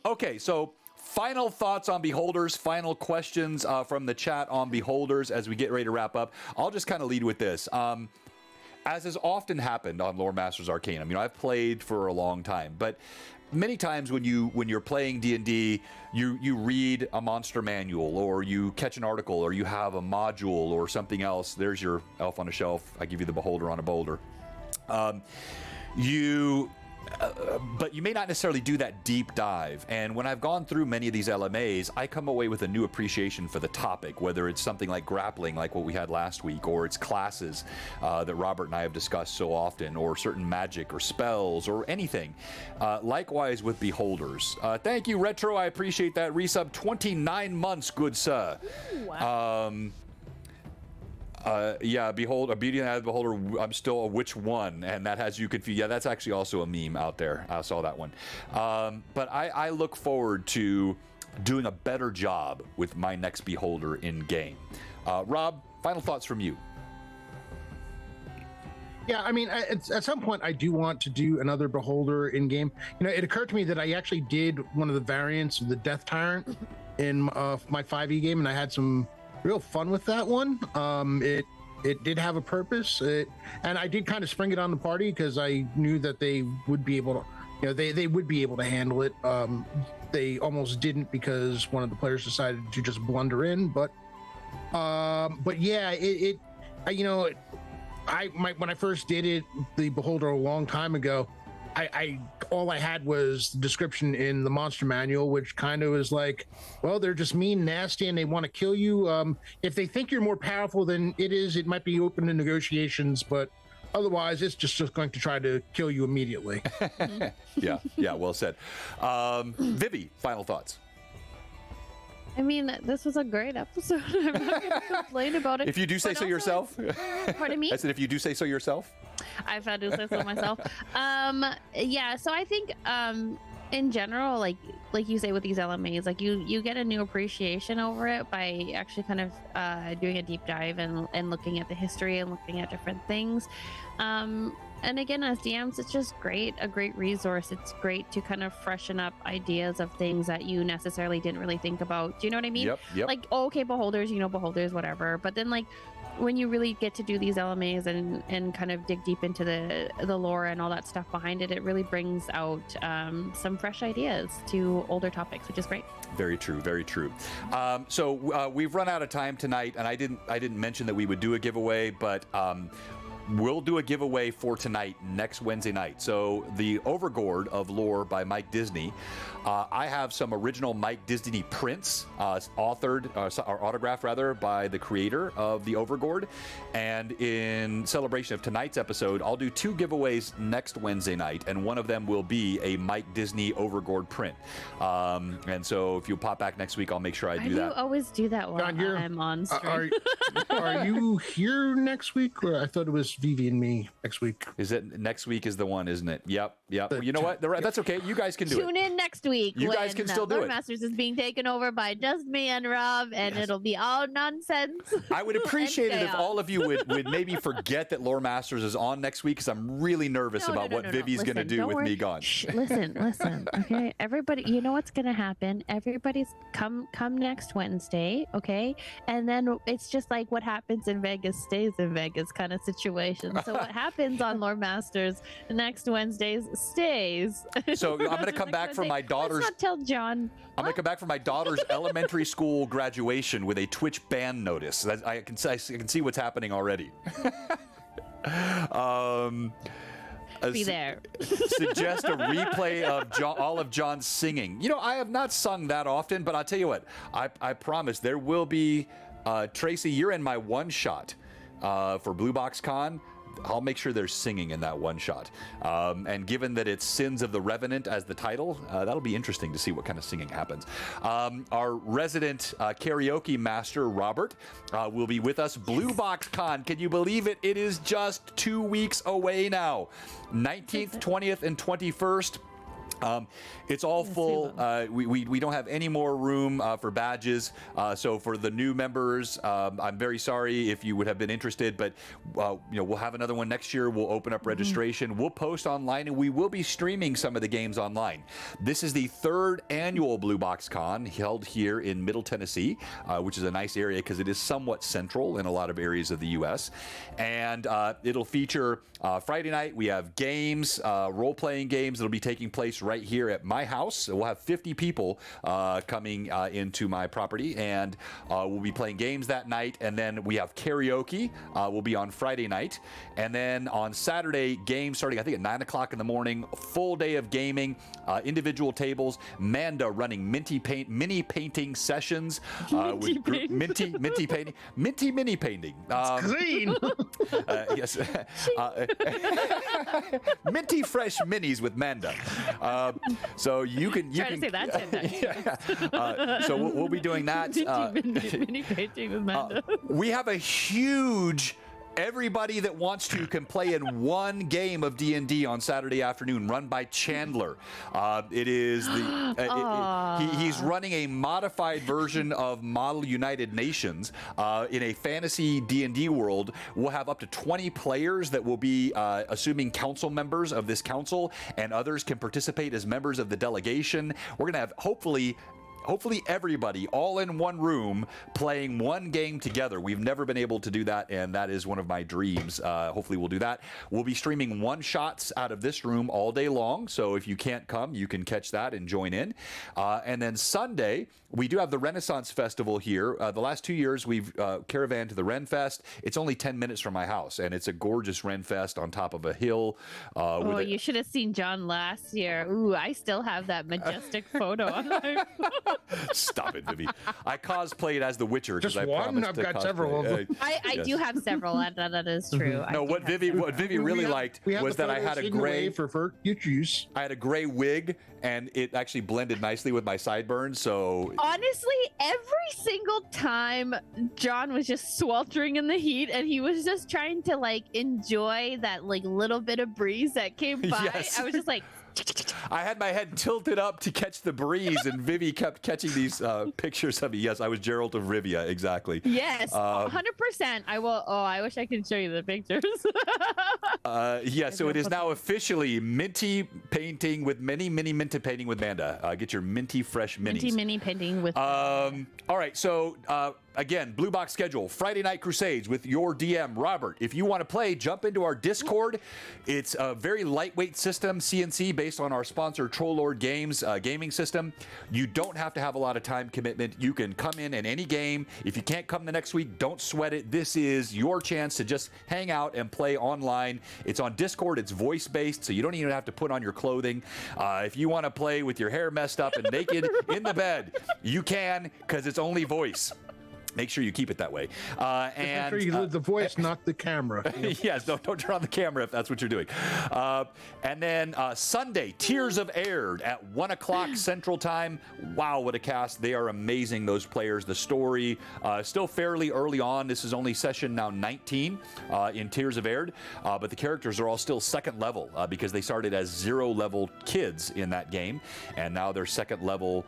Okay, so final thoughts on Beholders, final questions from the chat on Beholders as we get ready to wrap up. I'll just kind of lead with this. As has often happened on Loermaster's Arcanum, I've played for a long time, but many times when you're playing D&D, you read a monster manual, or you catch an article, or you have a module or something else. There's your elf on a shelf. I give you the Beholder on a boulder. You but you may not necessarily do that deep dive. And when I've gone through many of these LMAs, I come away with a new appreciation for the topic, whether it's something like grappling, like what we had last week, or it's classes that Robert and I have discussed so often, or certain magic or spells or anything. Likewise with Beholders. Thank you, Retro. I appreciate that. Resub 29 months, good sir. Wow. Yeah, Behold, a Beauty and the Beholder, I'm still a which one? And that has you confused. Yeah, that's actually also a meme out there. I saw that one. But I look forward to doing a better job with my next Beholder in game. Rob, final thoughts from you. Yeah, I mean, at some point, I do want to do another Beholder in game. You know, it occurred to me that I actually did one of the variants of the Death Tyrant in my 5e game, and I had some real fun with that one. It did have a purpose, and I did kind of spring it on the party because I knew that they would be able to, you know, they would be able to handle it. They almost didn't because one of the players decided to just blunder in, but yeah, you know, when I first did it, the Beholder a long time ago, all I had was the description in the monster manual, which kind of was like, well, they're just mean, nasty, and they want to kill you. If they think you're more powerful than it is, it might be open to negotiations, but otherwise, it's just going to try to kill you immediately. Yeah, well said. Vivi, final thoughts. I mean, this was a great episode. I'm not going to complain about it. If you do say so yourself. Pardon me? I said if you do say so yourself. I've had to say so myself. Yeah, so I think in general, like you say with these LMAs, like you get a new appreciation over it by actually kind of doing a deep dive and looking at the history and looking at different things. And again, as DMs, it's just a great resource. It's great to kind of freshen up ideas of things that you necessarily didn't really think about. Do you know what I mean? Yep. Like, oh, okay, Beholders, Beholders, whatever. But then, like, when you really get to do these LMAs and kind of dig deep into the lore and all that stuff behind it, it really brings out some fresh ideas to older topics, which is great. Very true, very true. So we've run out of time tonight, and I didn't mention that we would do a giveaway, but we'll do a giveaway for tonight, next Wednesday night. So the Overgourd of Lore by Mike Disney. I have some original Mike Disney prints, authored, or autographed rather, by the creator of the Overgourd. And in celebration of tonight's episode, I'll do 2 giveaways next Wednesday night, and one of them will be a Mike Disney Overgourd print. And so if you pop back next week, I'll make sure I do that. You always do that while John, I'm on stream. Are you here next week? Or I thought it was Vivi and me next week. Is it next week is the one, isn't it? Yep. Well, you know what? That's okay. You guys can do it. Tune in next week. You guys can still do it. Loermasters is being taken over by just me and Rob, and it'll be all nonsense. I would appreciate it if all of you would maybe forget that Loermasters is on next week, because I'm really nervous about what Vivi's going to do with me gone. Shh, listen. Okay, everybody, you know what's going to happen. Everybody's come next Wednesday, okay? And then it's just like what happens in Vegas stays in Vegas kind of situation. So what happens on Loermasters next Wednesdays stays. So I'm going to come back for my daughter's. Let's not tell John. I'm going to come back for my daughter's elementary school graduation with a Twitch ban notice. I can see what's happening already. Be there. Suggest a replay of all of John's singing. You know, I have not sung that often, but I'll tell you what. I promise there will be. Tracy, you're in my one shot for Blue Box Con. I'll make sure there's singing in that one shot. And given that it's Sins of the Revenant as the title, that'll be interesting to see what kind of singing happens. Our resident karaoke master, Robert, will be with us. Blue Box Con, can you believe it? It is just 2 weeks away now. 19th, 20th, and 21st. It's all full. We don't have any more room for badges. So for the new members, I'm very sorry if you would have been interested, but we'll have another one next year. We'll open up registration. We'll post online, and we will be streaming some of the games online. This is the 3rd annual Blue Box Con held here in Middle Tennessee, which is a nice area because it is somewhat central in a lot of areas of the U.S. And it'll feature Friday night. We have games, role-playing games that'll be taking place right here at my house. We'll have 50 people coming into my property, and we'll be playing games that night. And then we have karaoke. Will be on Friday night, and then on Saturday, games starting I think at 9 o'clock in the morning. Full day of gaming, individual tables. Manda running mini painting sessions with minty painting, minty mini painting. Clean. Yes, minty fresh minis with Manda. So you can Try to say that sentence. so we'll be doing that. Mini painting with Manda. We have a huge. Everybody that wants to can play in one game of D&D on Saturday afternoon, run by Chandler. It is he's running a modified version of Model United Nations in a fantasy D&D world. We'll have up to 20 players that will be assuming council members of this council, and others can participate as members of the delegation. We're going to have hopefully everybody all in one room playing one game together. We've never been able to do that, and that is one of my dreams. Hopefully we'll do that. We'll be streaming one-shots out of this room all day long, so if you can't come, you can catch that and join in. And then Sunday, we do have the Renaissance Festival here. The last 2 years, we've caravaned to the Ren Fest. It's only 10 minutes from my house, and it's a gorgeous Ren Fest on top of a hill. You should have seen John last year. Ooh, I still have that majestic photo on my phone. Stop it, Vivi. I cosplayed as the Witcher because I one? promised I've to got cosplay. several of them. I Yes. do have several, and that is true. No, what Vivi really liked was that I had a gray for future use. I had a gray wig, and it actually blended nicely with my sideburns. So Honestly, every single time John was just sweltering in the heat, and he was just trying to enjoy that little bit of breeze that came by. Yes. I was just like, I had my head tilted up to catch the breeze, and Vivi kept catching these pictures of me. Yes, I was Geralt of Rivia, exactly. yes, 100%. I will. Oh, I wish I could show you the pictures. Yeah, so it is now officially minty painting with minty painting with Manda. Get your minty fresh minis. Mini painting with. All right, so again, Blue Box schedule, Friday Night Crusades with your DM, Robert. If you want to play, jump into our Discord. It's a very lightweight system, CNC, based on our sponsor, Troll Lord Games gaming system. You don't have to have a lot of time commitment. You can come in any game. If you can't come the next week, don't sweat it. This is your chance to just hang out and play online. It's on Discord. It's voice-based, so you don't even have to put on your clothing. If you want to play with your hair messed up and naked in the bed, you can, because it's only voice. Make sure you keep it that way. And Make sure you leave the voice, not the camera. yes, don't turn on the camera if that's what you're doing. And then Sunday, Tears of Air at 1 o'clock Central Time. Wow, what a cast. They are amazing, those players. The story, still fairly early on. This is only session now 19 in Tears of Air. But the characters are all still second level because they started as 0 level kids in that game. And now they're second level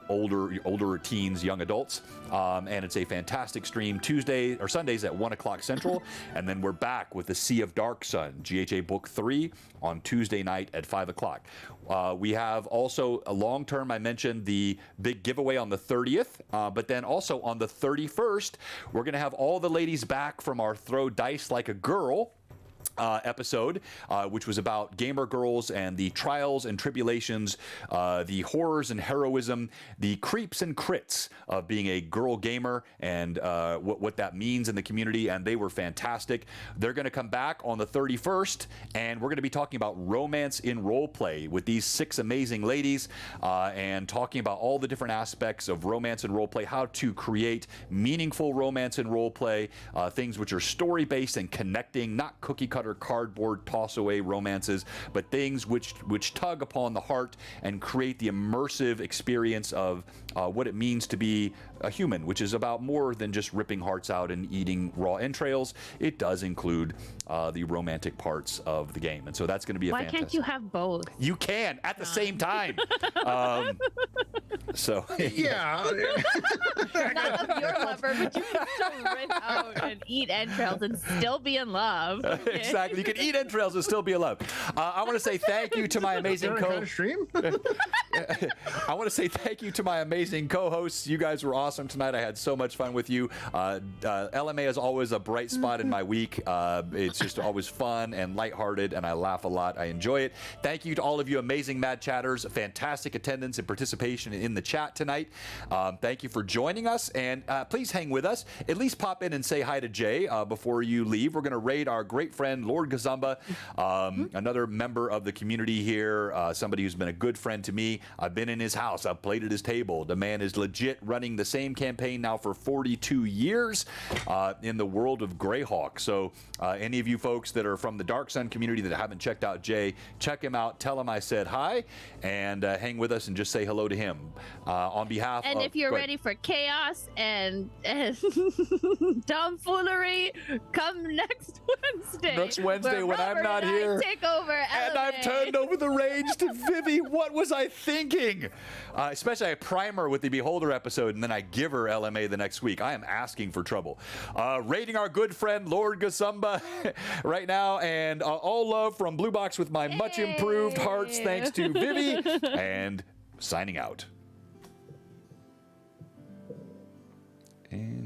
older teens, young adults. And it's a fantastic stream Sundays at 1 o'clock Central. And then we're back with the Sea of Dark Sun, GHA Book 3 on Tuesday night at 5 o'clock. We have also a long term, I mentioned the big giveaway on the 30th, but then also on the 31st, we're going to have all the ladies back from our Throw Dice Like a Girl episode, which was about gamer girls and the trials and tribulations, the horrors and heroism, the creeps and crits of being a girl gamer, and what that means in the community. And they were fantastic. They're going to come back on the 31st, and we're going to be talking about romance in roleplay with these 6 amazing ladies, and talking about all the different aspects of romance and roleplay, how to create meaningful romance and roleplay, things which are story-based and connecting, not cookie-cutter cardboard toss-away romances, but things which tug upon the heart and create the immersive experience of what it means to be a human, which is about more than just ripping hearts out and eating raw entrails. It does include the romantic parts of the game, and so that's going to be a fantastic. Why can't you have both? You can at the same time. So Yeah. Not of your lover, but you can still rip out and eat entrails and still be in love. Okay? Exactly. You can eat entrails and still be in love. I want to say thank you to my amazing Kind of stream? I want to say thank you to my amazing amazing co-hosts. You guys were awesome tonight. I had so much fun with you. LMA is always a bright spot in my week. It's just always fun and lighthearted, and I laugh a lot. I enjoy it. Thank you to all of you amazing Mad Chatters. Fantastic attendance and participation in the chat tonight. Thank you for joining us, and please hang with us. At least pop in and say hi to Jay before you leave. We're going to raid our great friend, Lord Gazumba, another member of the community here, somebody who's been a good friend to me. I've been in his house. I've played at his table. The man is legit running the same campaign now for 42 years in the world of Greyhawk. So any of you folks that are from the Dark Sun community that haven't checked out Jay, check him out. Tell him I said hi, and hang with us and just say hello to him. On behalf and of... if you're ready for chaos and tomfoolery, come next Wednesday. Next Wednesday when I'm Robert not and I here. take over And LMA. I've turned over the reins to Vivi. What was I thinking? Especially I prime her with the Beholder episode, and then I give her LMA the next week. I am asking for trouble. Rating our good friend Lord Gasumba right now, and all love from Blue Box with my much improved hearts. Thanks to Vivi, and signing out. And